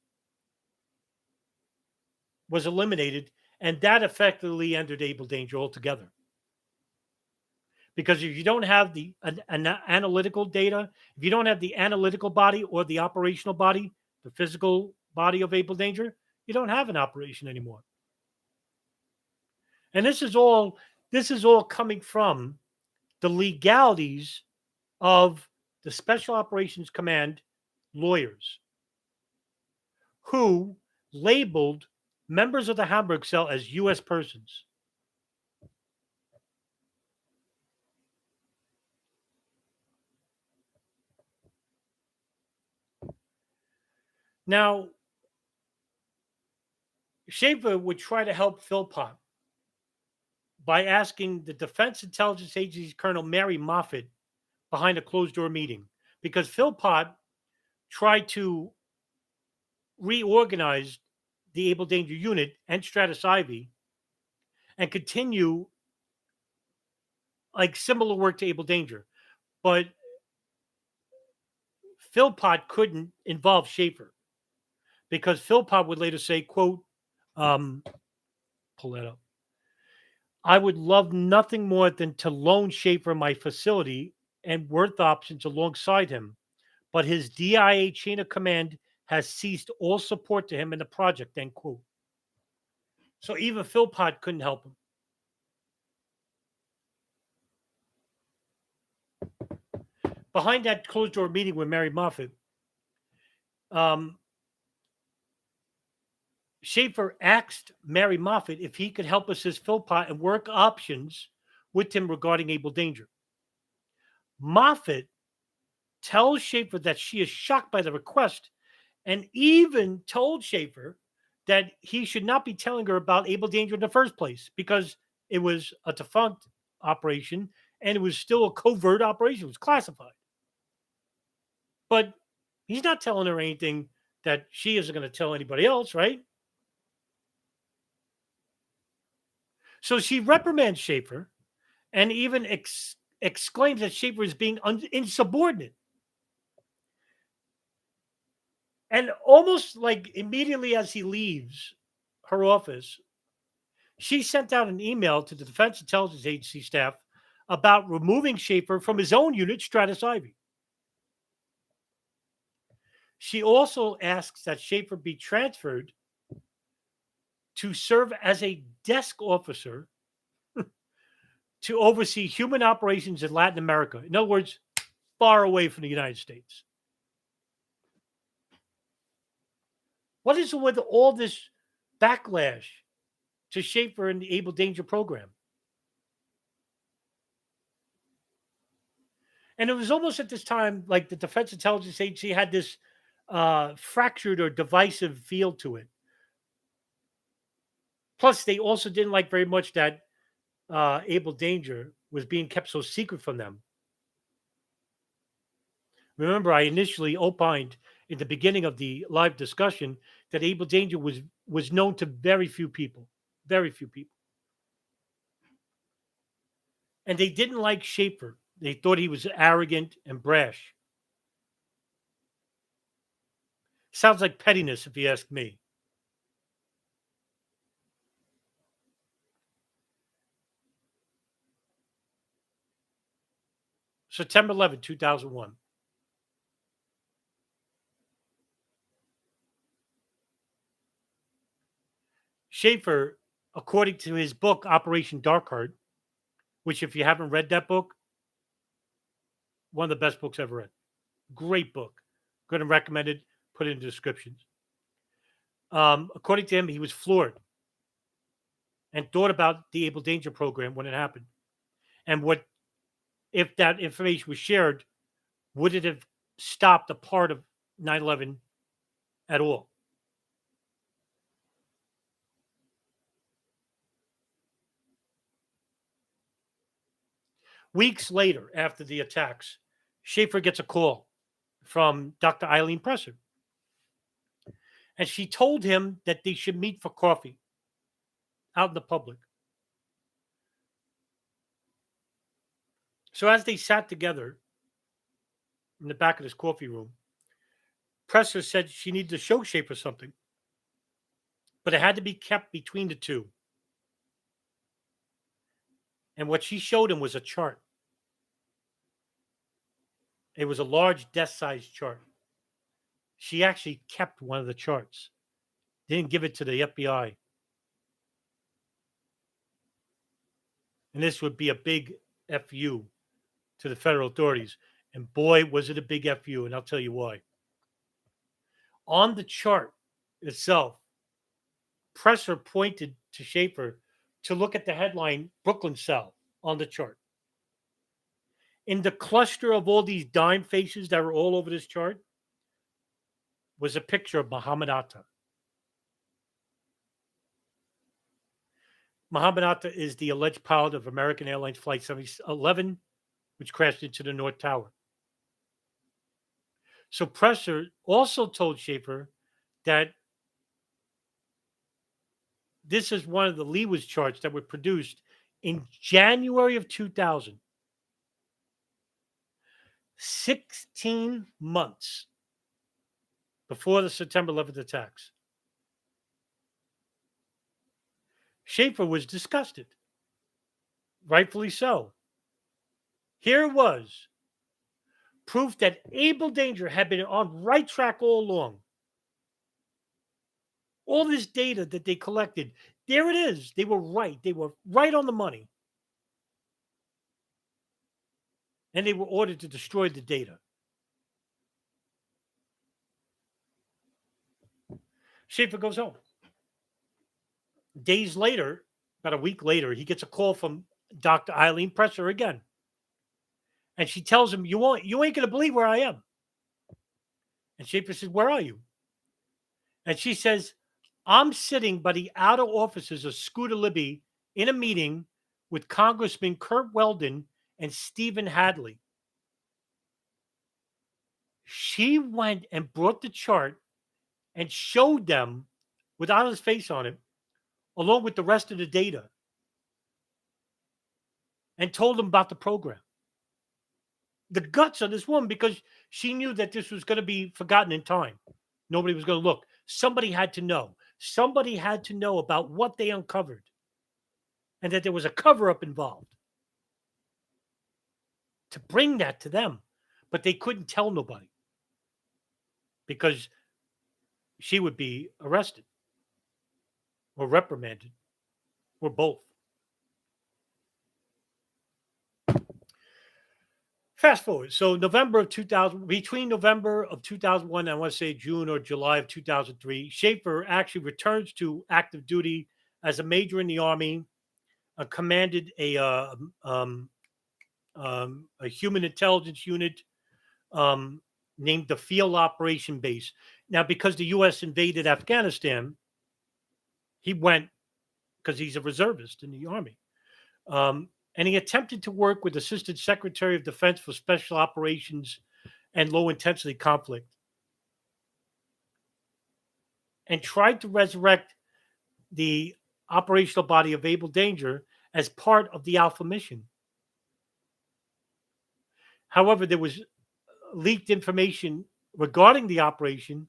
was eliminated, and that effectively ended Able Danger altogether. Because if you don't have the analytical data, if you don't have the analytical body or the operational body, the physical body of Able Danger, you don't have an operation anymore. And this is all coming from the legalities of the Special Operations Command lawyers who labeled members of the Hamburg cell as U.S. persons. Now, Shaffer would try to help Philpott by asking the Defense Intelligence Agency's Colonel Mary Moffett behind a closed-door meeting, because Philpott tried to reorganize the Able Danger Unit and Stratus Ivy and continue like similar work to Able Danger. But Philpott couldn't involve Shaffer because Philpott would later say, quote, pull that up. I would love nothing more than to loan Shaffer my facility and worth options alongside him, but his DIA chain of command has ceased all support to him in the project, end quote. So even Philpott couldn't help him. Behind that closed door meeting with Mary Moffett, Shaffer asked Mary Moffett if he could help assist Philpott and work options with him regarding Able Danger. Moffett tells Shaffer that she is shocked by the request and even told Shaffer that he should not be telling her about Able Danger in the first place because it was a defunct operation and it was still a covert operation. It was classified. But he's not telling her anything that she isn't going to tell anybody else, right? So she reprimands Shaffer and even exclaims that Shaffer is being insubordinate. And almost like immediately as he leaves her office, she sent out an email to the Defense Intelligence Agency staff about removing Shaffer from his own unit, Stratus Ivy. She also asks that Shaffer be transferred to serve as a desk officer to oversee human operations in Latin America. In other words, far away from the United States. What is with all this backlash to Shaffer and the Able Danger program? And it was almost at this time like the Defense Intelligence Agency had this fractured or divisive feel to it. Plus, they also didn't like very much that Able Danger was being kept so secret from them. Remember, I initially opined in the beginning of the live discussion that Able Danger was known to very few people. Very few people. And they didn't like Shaffer. They thought he was arrogant and brash. Sounds like pettiness, if you ask me. September 11, 2001. Shaffer, according to his book, Operation Dark Heart, which, if you haven't read that book, one of the best books I've read. Great book. Going to recommend it. Put it in the descriptions. According to him, he was floored and thought about the Able Danger program when it happened. And what if that information was shared, would it have stopped a part of 9/11 at all? Weeks later, after the attacks, Shaffer gets a call from Dr. Eileen Presser. And she told him that they should meet for coffee out in the public. So as they sat together in the back of this coffee room, Presser said she needed to show Shaffer something, but it had to be kept between the two. And what she showed him was a chart. It was a large desk-sized chart. She actually kept one of the charts, didn't give it to the FBI. And this would be a big FU to the federal authorities. And boy, was it a big FU, and I'll tell you why. On the chart itself, Presser pointed to Shaffer to look at the headline Brooklyn Cell on the chart. In the cluster of all these dime faces that were all over this chart was a picture of Muhammad Atta. Muhammad Atta is the alleged pilot of American Airlines Flight 711, which crashed into the North Tower. So Presser also told Shaffer that this is one of the Leewis charts that were produced in January of 2000. 16 months before the September 11th attacks. Shaffer was disgusted. Rightfully so. Here it was. Proof that Able Danger had been on right track all along. All this data that they collected, there it is. They were right. They were right on the money. And they were ordered to destroy the data. Shaffer goes home. Days later, about a week later, he gets a call from Dr. Eileen Presser again. And she tells him, you ain't going to believe where I am. And Shaffer says, where are you? And she says, I'm sitting by the outer offices of Scooter Libby in a meeting with Congressman Curt Weldon and Stephen Hadley. She went and brought the chart and showed them without his face on it, along with the rest of the data, and told them about the program. The guts of this woman, because she knew that this was going to be forgotten in time. Nobody was going to look. Somebody had to know. Somebody had to know about what they uncovered and that there was a cover up involved to bring that to them. But they couldn't tell nobody because she would be arrested or reprimanded or both. Fast forward. So November of 2000, between November of 2001, I want to say June or July of 2003, Shaffer actually returns to active duty as a major in the Army, commanded a human intelligence unit named the Field Operation Base. Now, because the U.S. invaded Afghanistan, he went because he's a reservist in the Army. And he attempted to work with Assistant Secretary of Defense for Special Operations and Low Intensity Conflict and tried to resurrect the operational body of Able Danger as part of the Alpha mission. However, there was leaked information regarding the operation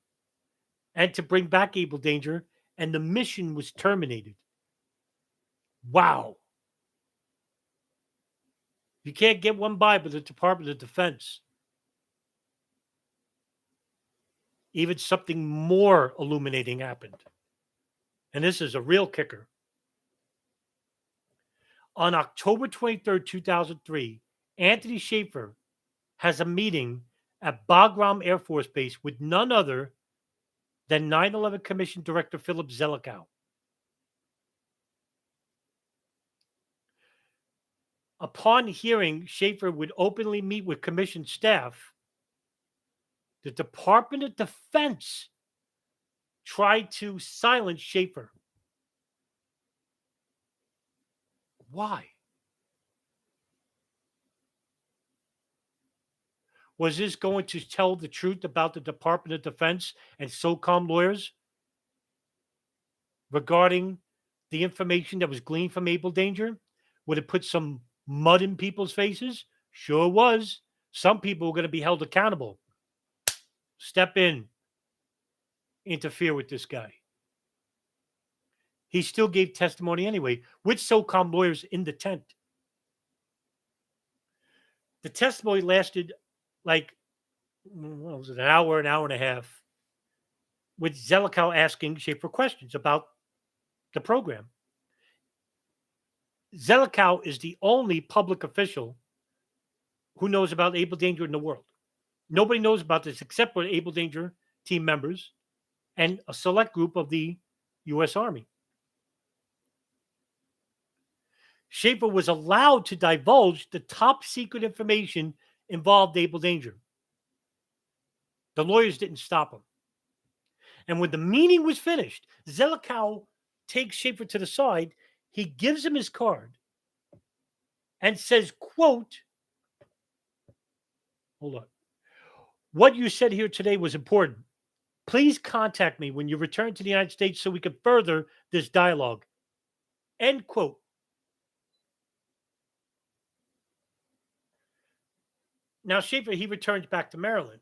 and to bring back Able Danger, and the mission was terminated. Wow. You can't get one by with the Department of Defense. Even something more illuminating happened. And this is a real kicker. On October 23rd, 2003, Anthony Shaffer has a meeting at Bagram Air Force Base with none other than 9/11 Commission Director Phillip Zelikow. Upon hearing Shaffer would openly meet with Commission staff, the Department of Defense tried to silence Shaffer. Why? Was this going to tell the truth about the Department of Defense and SOCOM lawyers regarding the information that was gleaned from Able Danger? Would it put some mud in people's faces? Sure was. Some people were going to be held accountable. Step in, interfere with this guy. He still gave testimony anyway, with SOCOM lawyers in the tent. The testimony lasted like, what was it, an hour and a half, with Zelikow asking Shaffer questions about the program. Zelikow is the only public official who knows about Able Danger in the world. Nobody knows about this except for Able Danger team members and a select group of the U.S. Army. Shaffer was allowed to divulge the top secret information involved Able Danger. The lawyers didn't stop him. And when the meeting was finished, Zelikow takes Shaffer to the side. He gives him his card and says, quote, hold on. What you said here today was important. Please contact me when you return to the United States so we can further this dialogue. End quote. Now, Shaffer, he returns back to Maryland.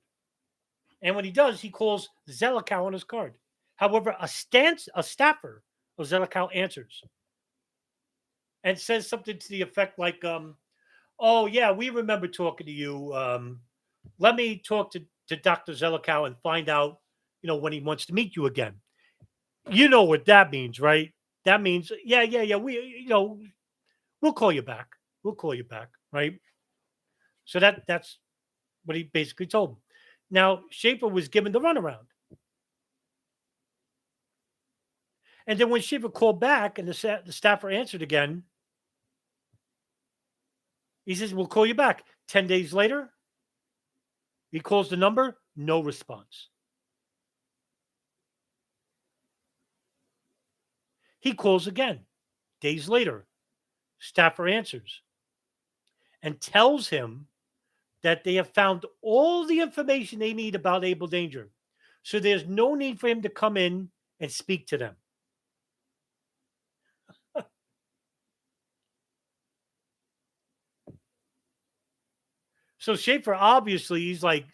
And when he does, he calls Zelikow on his card. However, a staffer of Zelikow answers and says something to the effect like, oh, yeah, we remember talking to you. Let me talk to Dr. Zelikow and find out, when he wants to meet you again. You know what that means, right? That means, yeah, we'll call you back. We'll call you back, right? So that's what he basically told him. Now, Shaffer was given the runaround. And then when Shaffer called back and the staffer answered again, he says, we'll call you back. 10 days later, he calls the number, no response. He calls again. Days later, staffer answers and tells him that they have found all the information they need about Able Danger. So there's no need for him to come in and speak to them. So Shaffer, obviously, he's like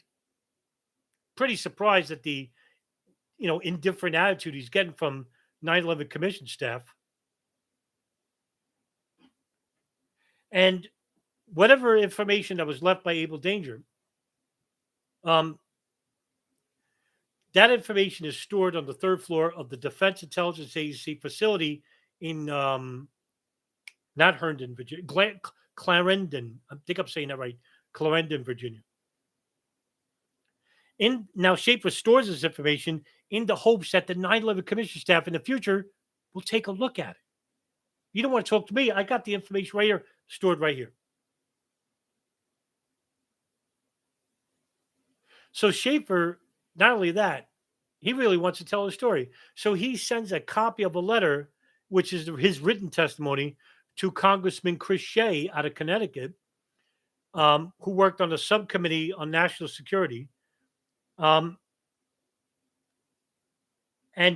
pretty surprised at the, indifferent attitude he's getting from 9/11 Commission staff. And whatever information that was left by Able Danger, that information is stored on the third floor of the Defense Intelligence Agency facility in, not Herndon, Virginia, Clarendon. I think I'm saying that right. Clarendon, Virginia. Now, Shaffer stores this information in the hopes that the 9/11 Commission staff in the future will take a look at it. You don't want to talk to me. I got the information right here, stored right here. So Shaffer, not only that, he really wants to tell a story. So he sends a copy of a letter, which is his written testimony, to Congressman Chris Shea out of Connecticut, who worked on the subcommittee on national security, and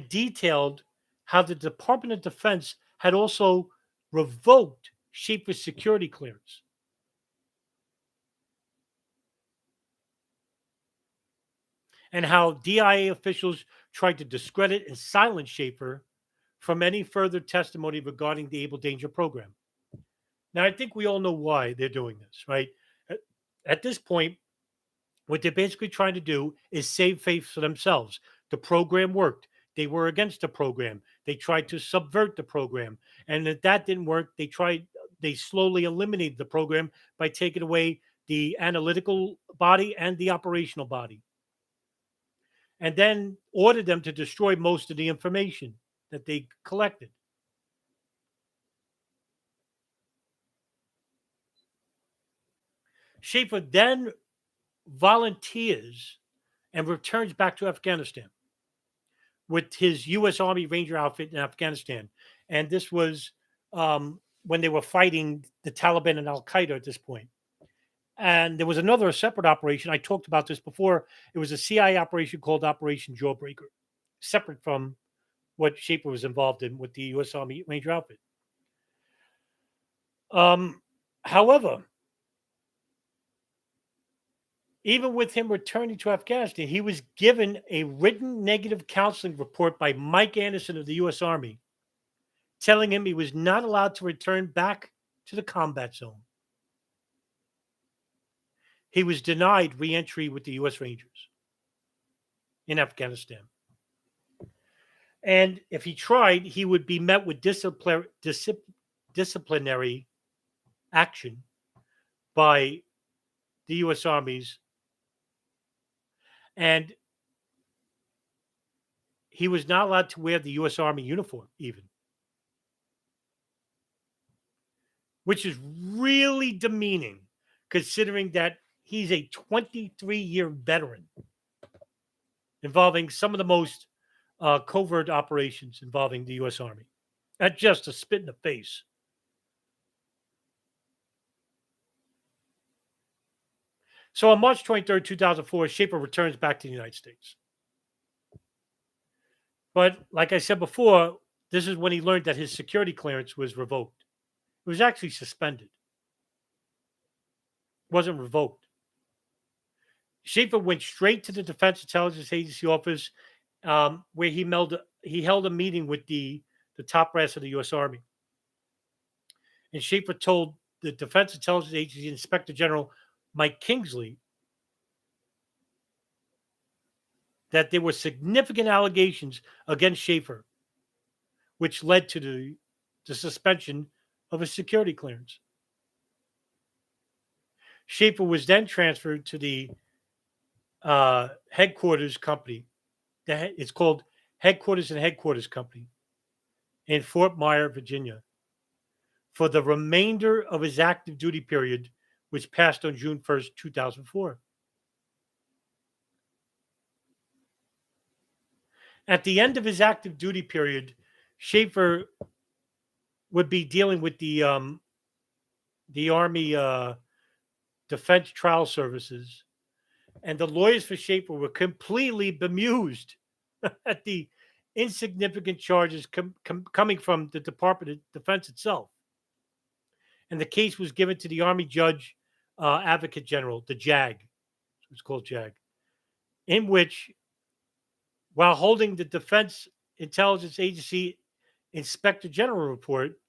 detailed how the Department of Defense had also revoked Shaffer's security clearance. and how DIA officials tried to discredit and silence Shaffer from any further testimony regarding the Able Danger program. Now, I think we all know why they're doing this, right? At this point, what they're basically trying to do is save face for themselves. The program worked. They were against the program. They tried to subvert the program. And if that didn't work, they slowly eliminated the program by taking away the analytical body and the operational body. And then ordered them to destroy most of the information that they collected. Shaffer then volunteers and returns back to Afghanistan with his U.S. Army Ranger outfit in Afghanistan. And this was when they were fighting the Taliban and Al Qaeda at this point. And there was another separate operation. I talked about this before. It was a CIA operation called Operation Jawbreaker, separate from what Shaffer was involved in with the U.S. Army Ranger outfit. However, even with him returning to Afghanistan, he was given a written negative counseling report by Mike Anderson of the U.S. Army, telling him he was not allowed to return back to the combat zone. He was denied re-entry with the U.S. Rangers in Afghanistan. And if he tried, he would be met with disciplinary action by the U.S. Army's. And he was not allowed to wear the U.S. Army uniform, even, which is really demeaning, considering that he's a 23-year veteran involving some of the most covert operations involving the U.S. Army. That's just a spit in the face. So on March 23rd, 2004, Shaffer returns back to the United States. But like I said before, this is when he learned that his security clearance was revoked. It was actually suspended. It wasn't revoked. Shaffer went straight to the Defense Intelligence Agency office, where he held a meeting with the top brass of the U.S. Army. And Shaffer told the Defense Intelligence Agency Inspector General Mike Kingsley that there were significant allegations against Shaffer, which led to the suspension of his security clearance. Shaffer was then transferred to the headquarters company. It's called Headquarters and Headquarters Company in Fort Myer, Virginia, for the remainder of his active duty period, which passed on June 1st, 2004. At the end of his active duty period, Shaffer would be dealing with the Army Defense Trial Services, and the lawyers for Shaffer were completely bemused at the insignificant charges coming from the Department of Defense itself. And the case was given to the Army Judge Advocate General, the JAG. It's called JAG, in which, while holding the Defense Intelligence Agency Inspector General report,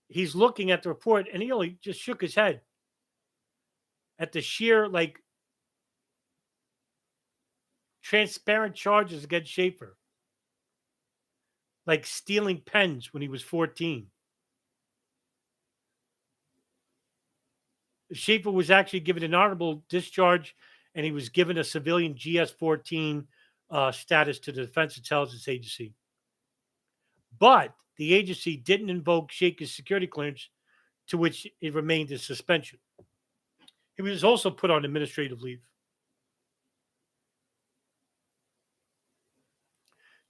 he's looking at the report and he only just shook his head at the sheer, transparent charges against Shaffer, like stealing pens when he was 14. Shaffer was actually given an honorable discharge, and he was given a civilian GS-14 status to the Defense Intelligence Agency. But the agency didn't invoke Shaffer's security clearance, to which it remained in suspension. He was also put on administrative leave.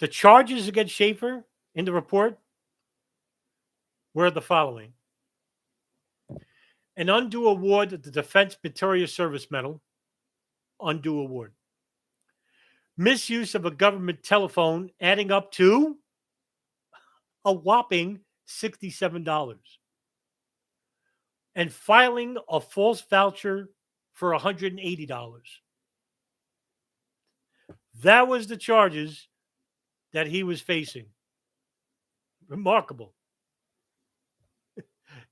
The charges against Shaffer in the report were the following: an undue award of the Defense Material Service Medal, undue award. Misuse of a government telephone adding up to a whopping $67. And filing a false voucher for $180. That was the charges that he was facing. Remarkable.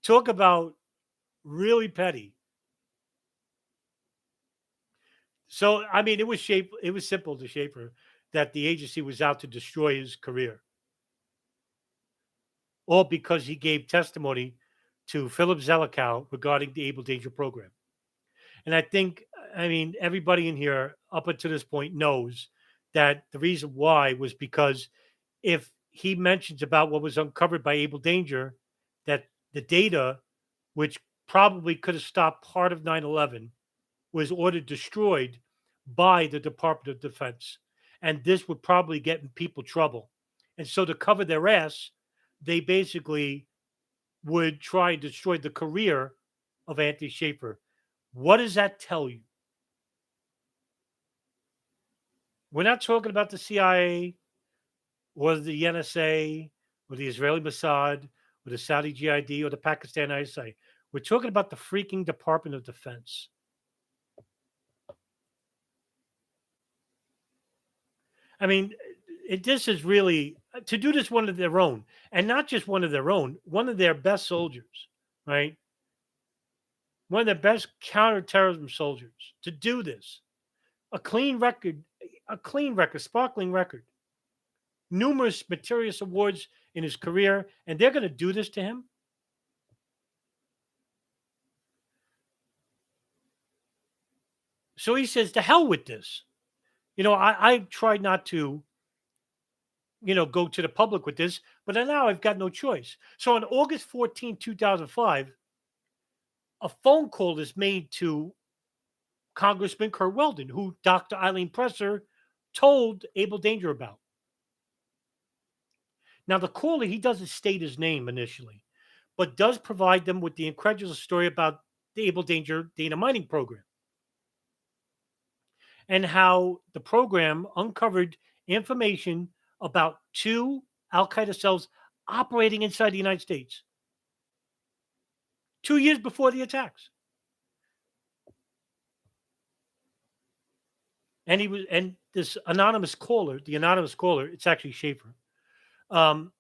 Talk about really petty. So, I mean, it was simple to Shaffer that the agency was out to destroy his career, all because he gave testimony to Phillip Zelikow regarding the Able Danger program. And I mean, everybody in here up until this point knows that the reason why was because if he mentions about what was uncovered by Able Danger, that the data, which probably could have stopped part of 9/11, was ordered destroyed by the Department of Defense. And this would probably get in people trouble. And so to cover their ass, they basically would try and destroy the career of Anthony Shaffer. What does that tell you? We're not talking about the CIA or the NSA or the Israeli Mossad or the Saudi GID or the Pakistan ISI. We're talking about the freaking Department of Defense. I mean, this is really to do this one of their own, and not just one of their own, one of their best soldiers, right? One of their best counterterrorism soldiers to do this. A clean record, sparkling record, numerous material awards in his career, and they're going to do this to him. So he says, to hell with this. I tried not to, go to the public with this, but now I've got no choice. So on August 14, 2005, a phone call is made to Congressman Curt Weldon, who Dr. Eileen Presser told Able Danger about. Now, the caller, he doesn't state his name initially, but does provide them with the incredulous story about the Able Danger data mining program and how the program uncovered information about 2 Al Qaeda cells operating inside the United States 2 years before the attacks. And this anonymous caller, it's actually Shaffer, um,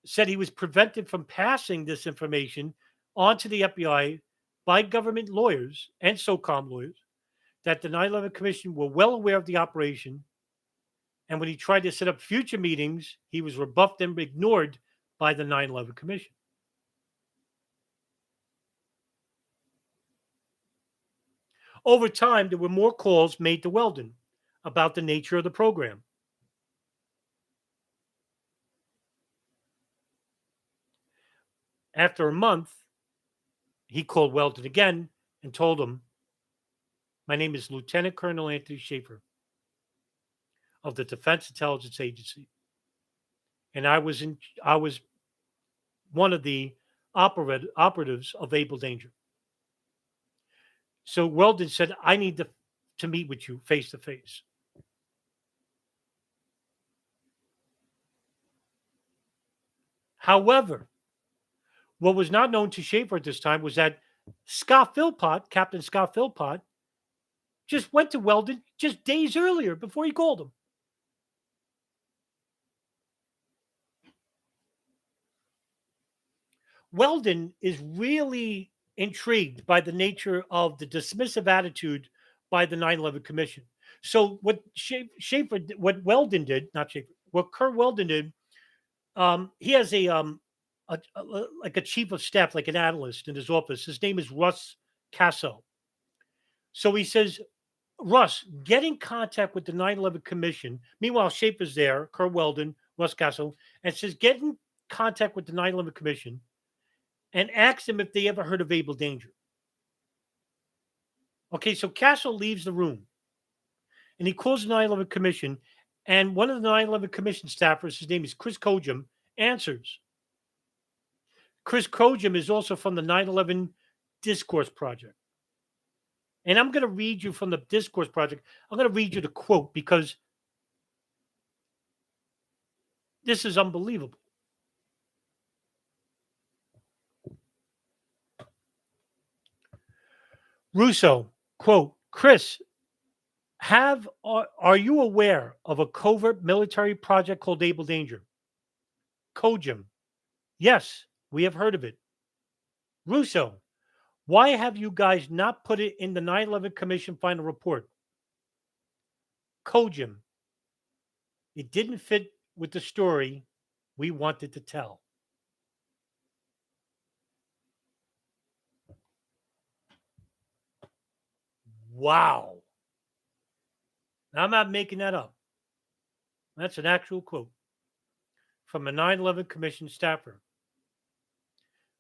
said he was prevented from passing this information on to the FBI by government lawyers and SOCOM lawyers, that the 9/11 Commission were well aware of the operation. And when he tried to set up future meetings, he was rebuffed and ignored by the 9/11 Commission. Over time, there were more calls made to Weldon about the nature of the program. After a month, he called Weldon again and told him, "My name is Lieutenant Colonel Anthony Shaffer of the Defense Intelligence Agency, and I was one of the operatives of Able Danger." So Weldon said, "I need to meet with you face to face." However, what was not known to Shaffer at this time was that Captain Scott Philpott, just went to Weldon just days earlier before he called him. Weldon is really intrigued by the nature of the dismissive attitude by the 9/11 Commission. So what what Weldon did, not Schaefer, what Curt Weldon did, he has like a chief of staff, like an analyst in his office. His name is Russ Casso. So he says, "Russ, get in contact with the 9/11 Commission." Meanwhile, Schaefer's there, Curt Weldon, Russ Casso, and says, "Get in contact with the 9/11 Commission and ask them if they ever heard of Able Danger." Okay, so Casso leaves the room and he calls the 9/11 Commission, and one of the 9/11 Commission staffers, his name is Chris Kojum, answers. Chris Kojum is also from the 9/11 Discourse Project. And I'm going to read you from the Discourse Project. I'm going to read you the quote because this is unbelievable. Russo, quote, "Chris, Are you aware of a covert military project called Able Danger? COJIM. Yes, we have heard of it. Russo, why have you guys not put it in the 9/11 Commission final report? COJIM. It didn't fit with the story we wanted to tell. Wow. Now, I'm not making that up. That's an actual quote from a 9/11 Commission staffer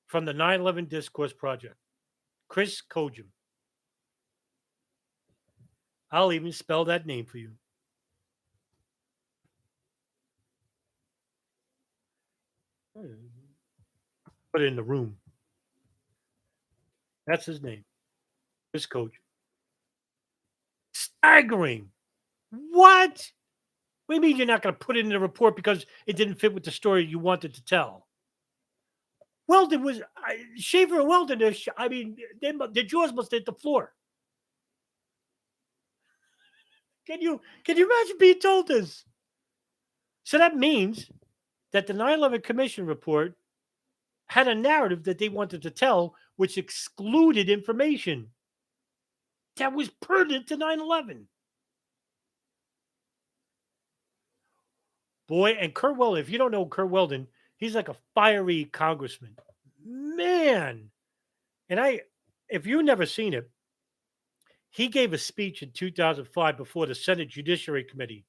from the 9/11 Discourse Project, Chris COJIM. I'll even spell that name for you. Put it in the room. That's his name. Chris COJIM. Staggering. What? What do you mean you're not going to put it in the report because it didn't fit with the story you wanted to tell? Weldon was Shaffer and Weldon. I mean, their jaws must hit the floor. Can you imagine being told this? So that means that the 9/11 Commission report had a narrative that they wanted to tell, which excluded information that was pertinent to 9/11. Boy, and Curt Weldon, if you don't know Curt Weldon, he's like a fiery congressman. Man. And if you've never seen it, he gave a speech in 2005 before the Senate Judiciary Committee.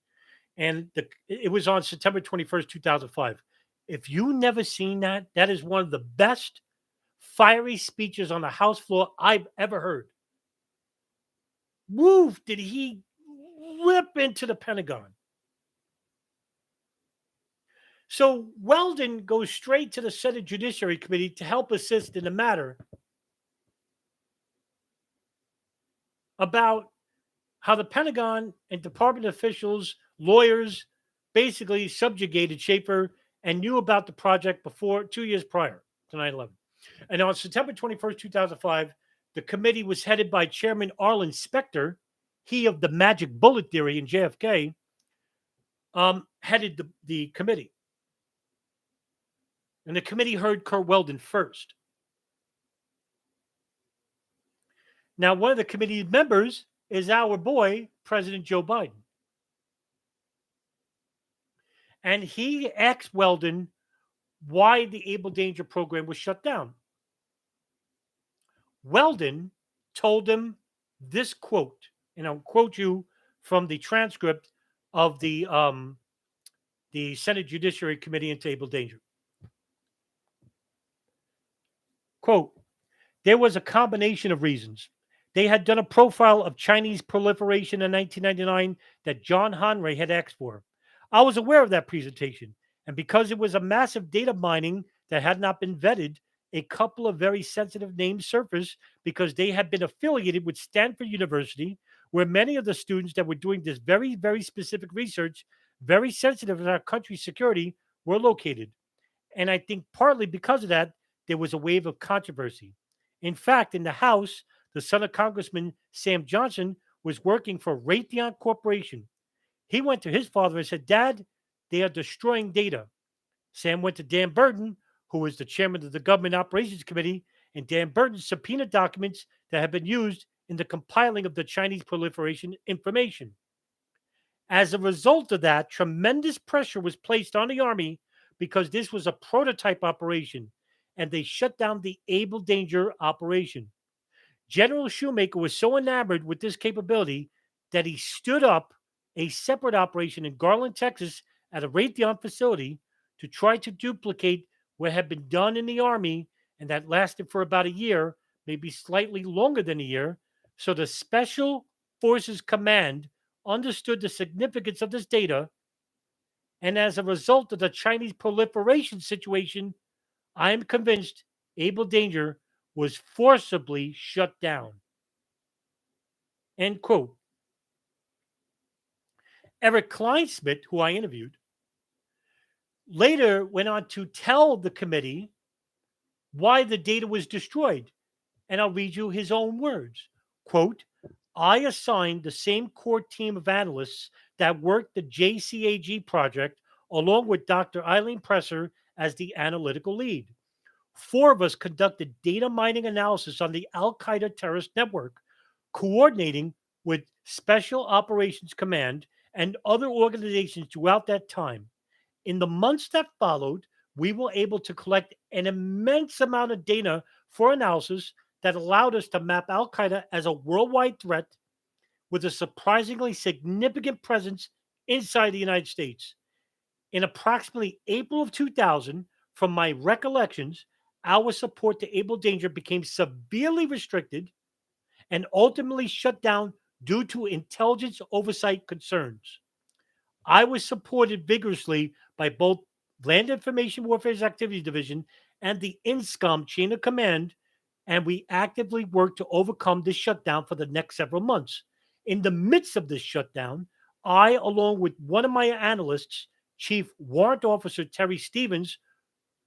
And it was on September 21st, 2005. If you never seen that, that is one of the best fiery speeches on the House floor I've ever heard. Woo, did he rip into the Pentagon. So Weldon goes straight to the Senate Judiciary Committee to help assist in the matter about how the Pentagon and Department officials, lawyers, basically subjugated Shaffer and knew about the project before 2 years prior to 9/11. And on September 21st, 2005, the committee was headed by Chairman Arlen Specter, he of the magic bullet theory in JFK, headed the committee. And the committee heard Curt Weldon first. Now, one of the committee members is our boy, President Joe Biden. And he asked Weldon why the Able Danger program was shut down. Weldon told him this quote, and I'll quote you from the transcript of the Senate Judiciary Committee into Able Danger. Quote, there was a combination of reasons. They had done a profile of Chinese proliferation in 1999 that John Honore had asked for. I was aware of that presentation, and because it was a massive data mining that had not been vetted, a couple of very sensitive names surfaced because they had been affiliated with Stanford University, where many of the students that were doing this very, very specific research, very sensitive to our country's security, were located. And I think partly because of that, there was a wave of controversy. In fact, in the House, the son of Congressman Sam Johnson was working for Raytheon Corporation. He went to his father and said, Dad, they are destroying data. Sam went to Dan Burton, who was the chairman of the Government Operations Committee, and Dan Burton subpoenaed documents that had been used in the compiling of the Chinese proliferation information. As a result of that, tremendous pressure was placed on the Army because this was a prototype operation, and they shut down the Able Danger operation. General Shoemaker was so enamored with this capability that he stood up a separate operation in Garland, Texas, at a Raytheon facility to try to duplicate what had been done in the Army, and that lasted for about a year, maybe slightly longer than a year. So the Special Forces Command understood the significance of this data, and as a result of the Chinese proliferation situation, I am convinced Able Danger was forcibly shut down. End quote. Eric Kleinsmith, who I interviewed, later went on to tell the committee why the data was destroyed. And I'll read you his own words. Quote, I assigned the same core team of analysts that worked the JCAG project, along with Dr. Eileen Presser as the analytical lead. Four of us conducted data mining analysis on the Al Qaeda terrorist network, coordinating with Special Operations Command and other organizations throughout that time. In the months that followed, we were able to collect an immense amount of data for analysis that allowed us to map Al Qaeda as a worldwide threat with a surprisingly significant presence inside the United States. In approximately April of 2000, from my recollections, our support to Able Danger became severely restricted and ultimately shut down due to intelligence oversight concerns. I was supported vigorously by both Land Information Warfare Activities Division and the INSCOM chain of command, and we actively worked to overcome this shutdown for the next several months. In the midst of this shutdown, I, along with one of my analysts, Chief Warrant Officer Terry Stevens,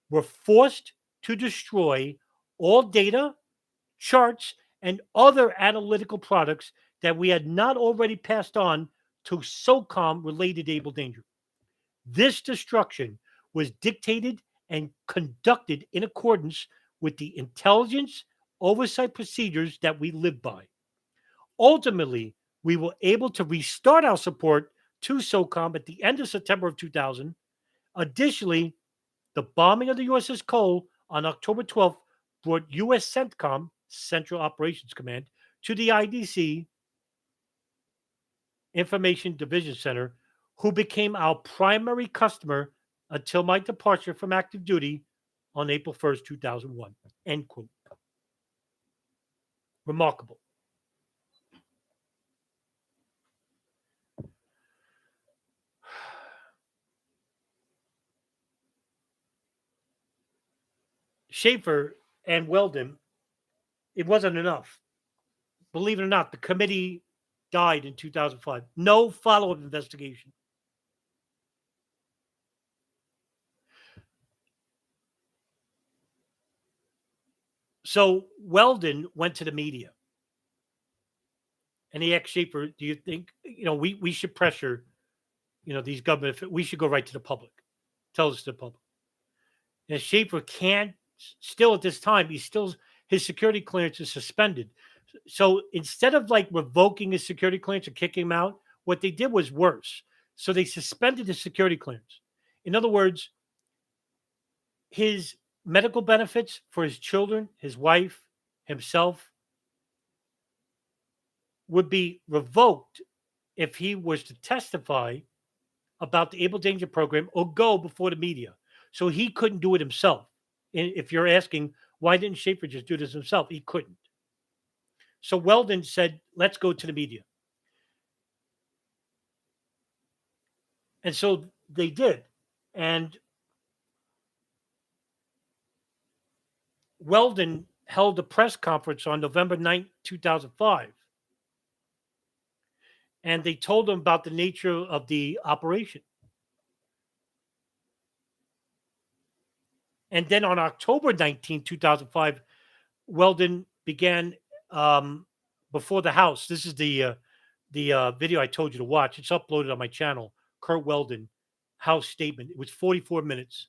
were forced to destroy all data, charts, and other analytical products that we had not already passed on to SOCOM related Able Danger. This destruction was dictated and conducted in accordance with the intelligence oversight procedures that we live by. Ultimately, we were able to restart our support to SOCOM at the end of September of 2000. Additionally, the bombing of the USS Cole on October 12th brought US CENTCOM, Central Operations Command, to the IDC, Information Division Center, who became our primary customer until my departure from active duty on April 1st, 2001. End quote. Remarkable. Shaffer and Weldon, it wasn't enough. Believe it or not, the committee died in 2005. No follow up investigation. So Weldon went to the media and he asked Shaffer, do you think, we should pressure, these government, we should go right to the public, tell us to the public. And Shaffer can't, still at this time, his security clearance is suspended. So instead of like revoking his security clearance or kicking him out, what they did was worse. So they suspended his security clearance. In other words, his medical benefits for his children, his wife, himself would be revoked if he was to testify about the Able Danger program or go before the media. So he couldn't do it himself. And if you're asking, why didn't Shaffer just do this himself? He couldn't. So Weldon said, let's go to the media. And so they did. And Weldon held a press conference on November 9th, 2005. And they told him about the nature of the operation. And then on October 19th, 2005, Weldon began before the House. This is the video I told you to watch. It's uploaded on my channel, Curt Weldon, House statement. It was 44 minutes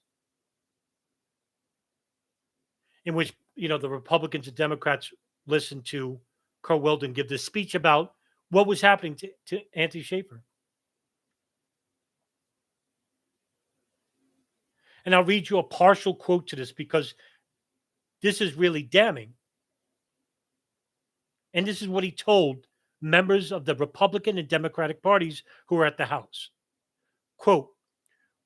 in which, the Republicans and Democrats listened to Curt Weldon give this speech about what was happening to Anthony Shaffer. And I'll read you a partial quote to this because this is really damning. And this is what he told members of the Republican and Democratic parties who are at the House. Quote,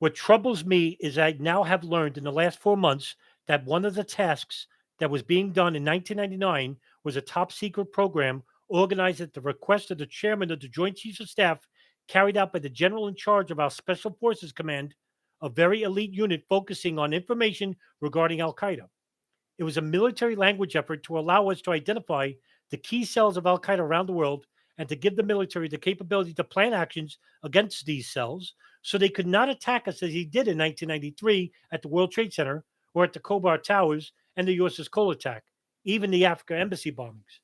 what troubles me is I now have learned in the last 4 months that one of the tasks that was being done in 1999 was a top secret program organized at the request of the chairman of the Joint Chiefs of Staff, carried out by the general in charge of our Special Forces Command, a very elite unit focusing on information regarding Al Qaeda. It was a military language effort to allow us to identify the key cells of Al Qaeda around the world and to give the military the capability to plan actions against these cells so they could not attack us as he did in 1993 at the World Trade Center or at the Khobar Towers and the USS Cole attack, even the Africa embassy bombings.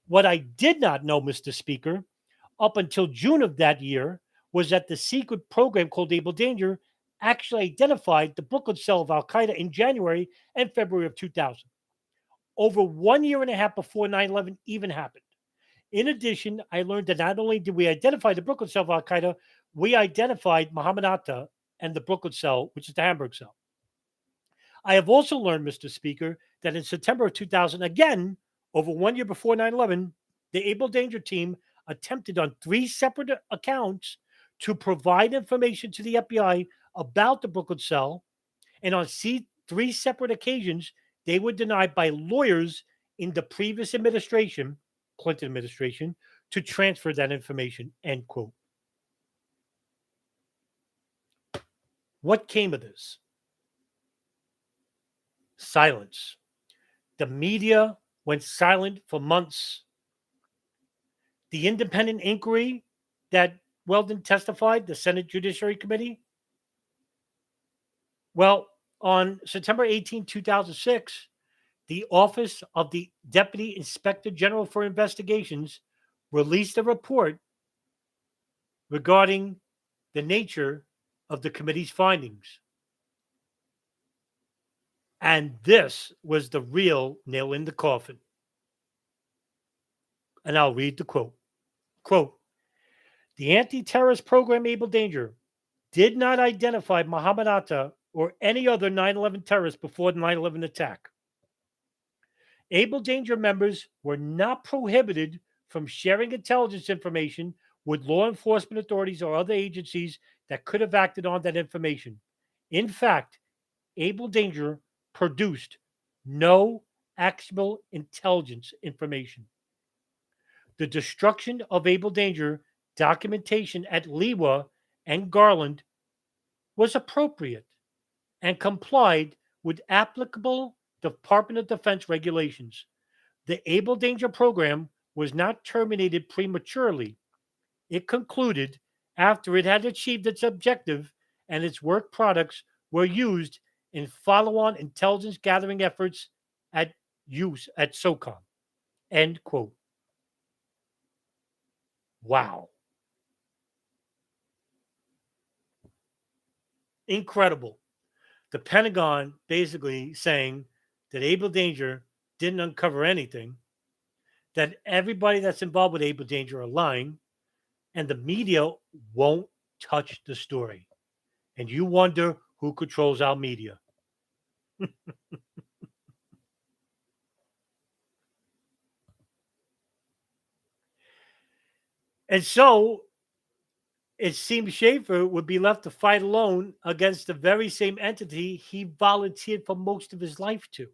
What I did not know, Mr. Speaker, up until June of that year, was that the secret program called Able Danger actually identified the Brooklyn cell of Al Qaeda in January and February of 2000, over 1 year and a half before 9/11 even happened. In addition, I learned that not only did we identify the Brooklyn cell of Al Qaeda, we identified Mohammed Atta and the Brooklyn cell, which is the Hamburg cell. I have also learned, Mr. Speaker, that in September of 2000, again, over 1 year before 9/11, the Able Danger team attempted on 3 separate accounts to provide information to the FBI about the Brooklyn cell. And on 3 separate occasions, they were denied by lawyers in the previous administration, Clinton administration, to transfer that information, end quote. What came of this? Silence. The media went silent for months. The independent inquiry that Weldon testified, the Senate Judiciary Committee, well, on September 18, 2006, the Office of the Deputy Inspector General for Investigations released a report regarding the nature of the committee's findings. And this was the real nail in the coffin. And I'll read the quote. Quote, the anti-terrorist program Able Danger did not identify Mohammed Atta or any other 9/11 terrorist before the 9/11 attack. Able Danger members were not prohibited from sharing intelligence information with law enforcement authorities or other agencies that could have acted on that information. In fact, Able Danger produced no actionable intelligence information. The destruction of Able Danger documentation at Lewa and Garland was appropriate and complied with applicable Department of Defense regulations. The Able Danger program was not terminated prematurely. It concluded after it had achieved its objective and its work products were used in follow-on intelligence gathering efforts at SOCOM. End quote. Wow. Incredible. The Pentagon basically saying that Able Danger didn't uncover anything, that everybody that's involved with Able Danger are lying, and the media won't touch the story. And you wonder who controls our media. And so it seems Shaffer would be left to fight alone against the very same entity he volunteered for most of his life to,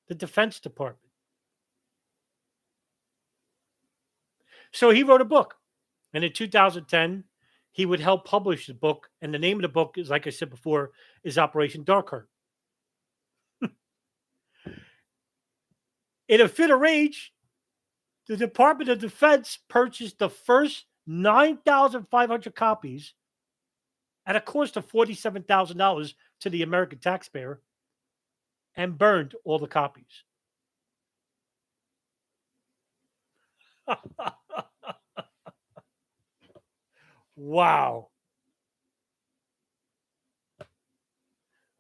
the Defense Department. So he wrote a book. And in 2010, he would help publish the book. And the name of the book is, like I said before, is Operation Dark Heart. In a fit of rage, the Department of Defense purchased the first 9,500 copies at a cost of $47,000 to the American taxpayer and burned all the copies. Wow.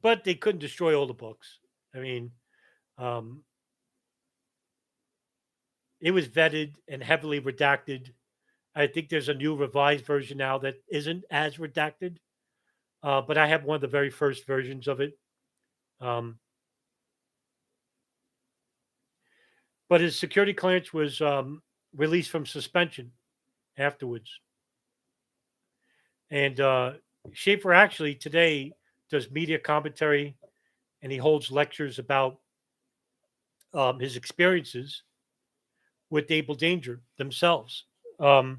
But they couldn't destroy all the books. I mean, it was vetted and heavily redacted. I think there's a new revised version now that isn't as redacted, but I have one of the very first versions of it. But his security clearance was released from suspension afterwards. And Shaffer actually today does media commentary, and he holds lectures about his experiences with Able Danger themselves. And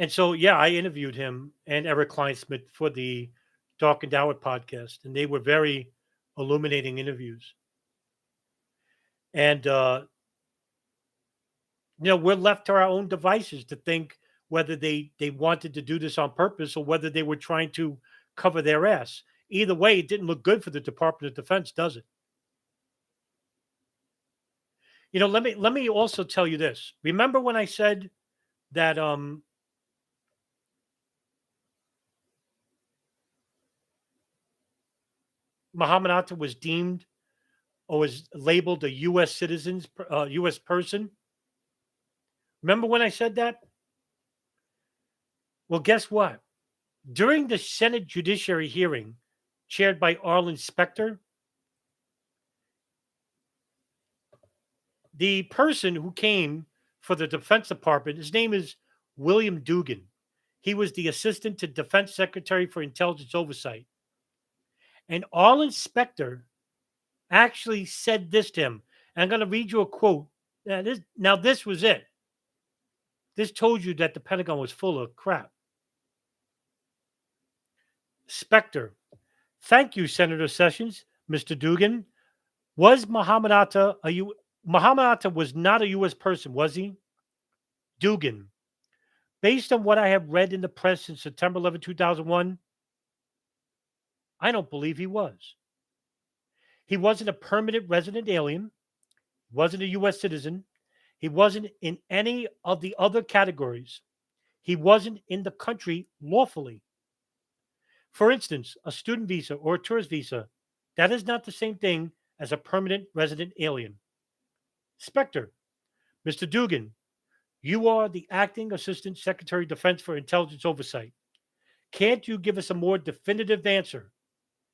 so, yeah, I interviewed him and Eric Kleinsmith for the Dark and Dower podcast, and they were very illuminating interviews. And, we're left to our own devices to think whether they wanted to do this on purpose or whether they were trying to cover their ass. Either way, it didn't look good for the Department of Defense, does it? Let me also tell you this. Remember when I said that Muhammad Atta was deemed or was labeled a U.S. person? Remember when I said that? Well, guess what? During the Senate Judiciary hearing chaired by Arlen Specter, the person who came for the Defense Department, his name is William Dugan. He was the Assistant to Defense Secretary for Intelligence Oversight. And Arlen Specter actually said this to him. And I'm going to read you a quote. Now, this was it. This told you that the Pentagon was full of crap. Specter, thank you, Senator Sessions. Mr. Dugan, was Muhammad Atta Muhammad Atta was not a U.S. person, was he? Dugan, based on what I have read in the press since September 11, 2001, I don't believe he was. He wasn't a permanent resident alien, wasn't a U.S. citizen, he wasn't in any of the other categories. He wasn't in the country lawfully. For instance, a student visa or a tourist visa, that is not the same thing as a permanent resident alien. Specter, Mr. Dugan, you are the acting Assistant Secretary of Defense for Intelligence Oversight. Can't you give us a more definitive answer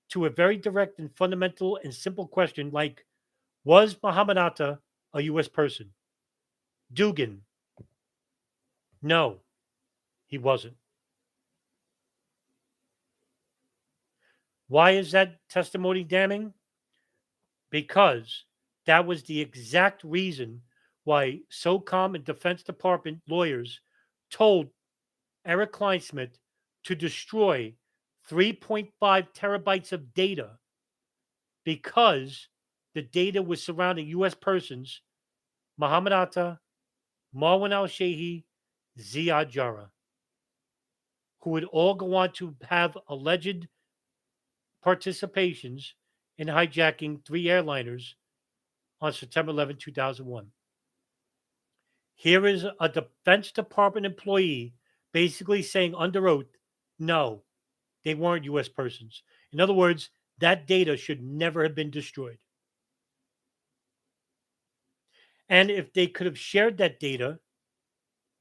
to a very direct and fundamental and simple question like, was Muhammad Atta a U.S. person? Dugan, no, he wasn't. Why is that testimony damning? Because that was the exact reason why SOCOM and Defense Department lawyers told Eric Kleinsmith to destroy 3.5 terabytes of data because the data was surrounding U.S. persons, Muhammad Atta, Marwan al-Shehi, Ziad Jarrah, who would all go on to have alleged participations in hijacking 3 airliners on September 11, 2001. Here is a Defense Department employee basically saying under oath, no, they weren't U.S. persons. In other words, that data should never have been destroyed. And if they could have shared that data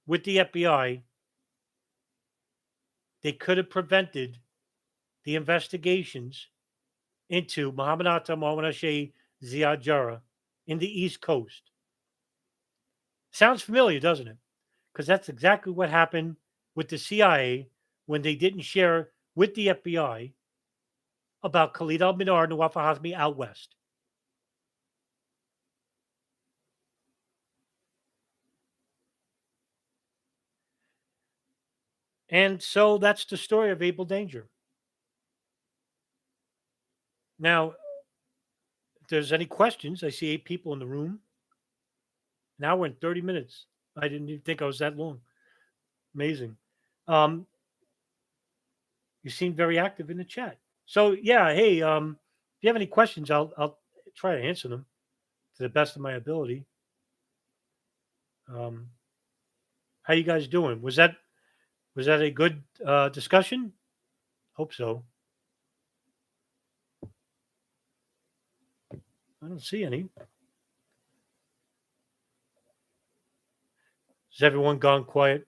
with the FBI, they could have prevented the investigations into Muhammad Atta, Marwan al-Shehi, Ziad Jarrah in the East Coast. Sounds familiar, doesn't it? Because that's exactly what happened with the CIA when they didn't share with the FBI about Khalid al-Minar and Nawaf al-Hazmi out west. And so that's the story of Abel Danger. Now, if there's any questions, I see 8 people in the room. Now we're in 30 minutes. I didn't even think I was that long. Amazing. You seem very active in the chat. So yeah, hey, if you have any questions, I'll try to answer them to the best of my ability. How you guys doing? Was that a good discussion? Hope so. I don't see any. Has everyone gone quiet?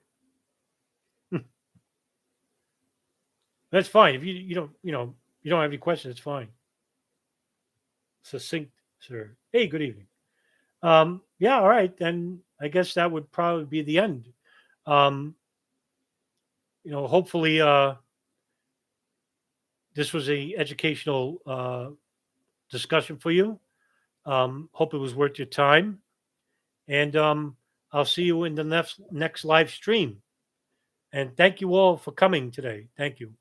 That's fine. If you don't have any questions, it's fine. Succinct, sir. Hey, good evening. Yeah, all right. Then I guess that would probably be the end. Hopefully this was a educational discussion for you. Hope it was worth your time. And I'll see you in the next live stream. And thank you all for coming today. Thank you.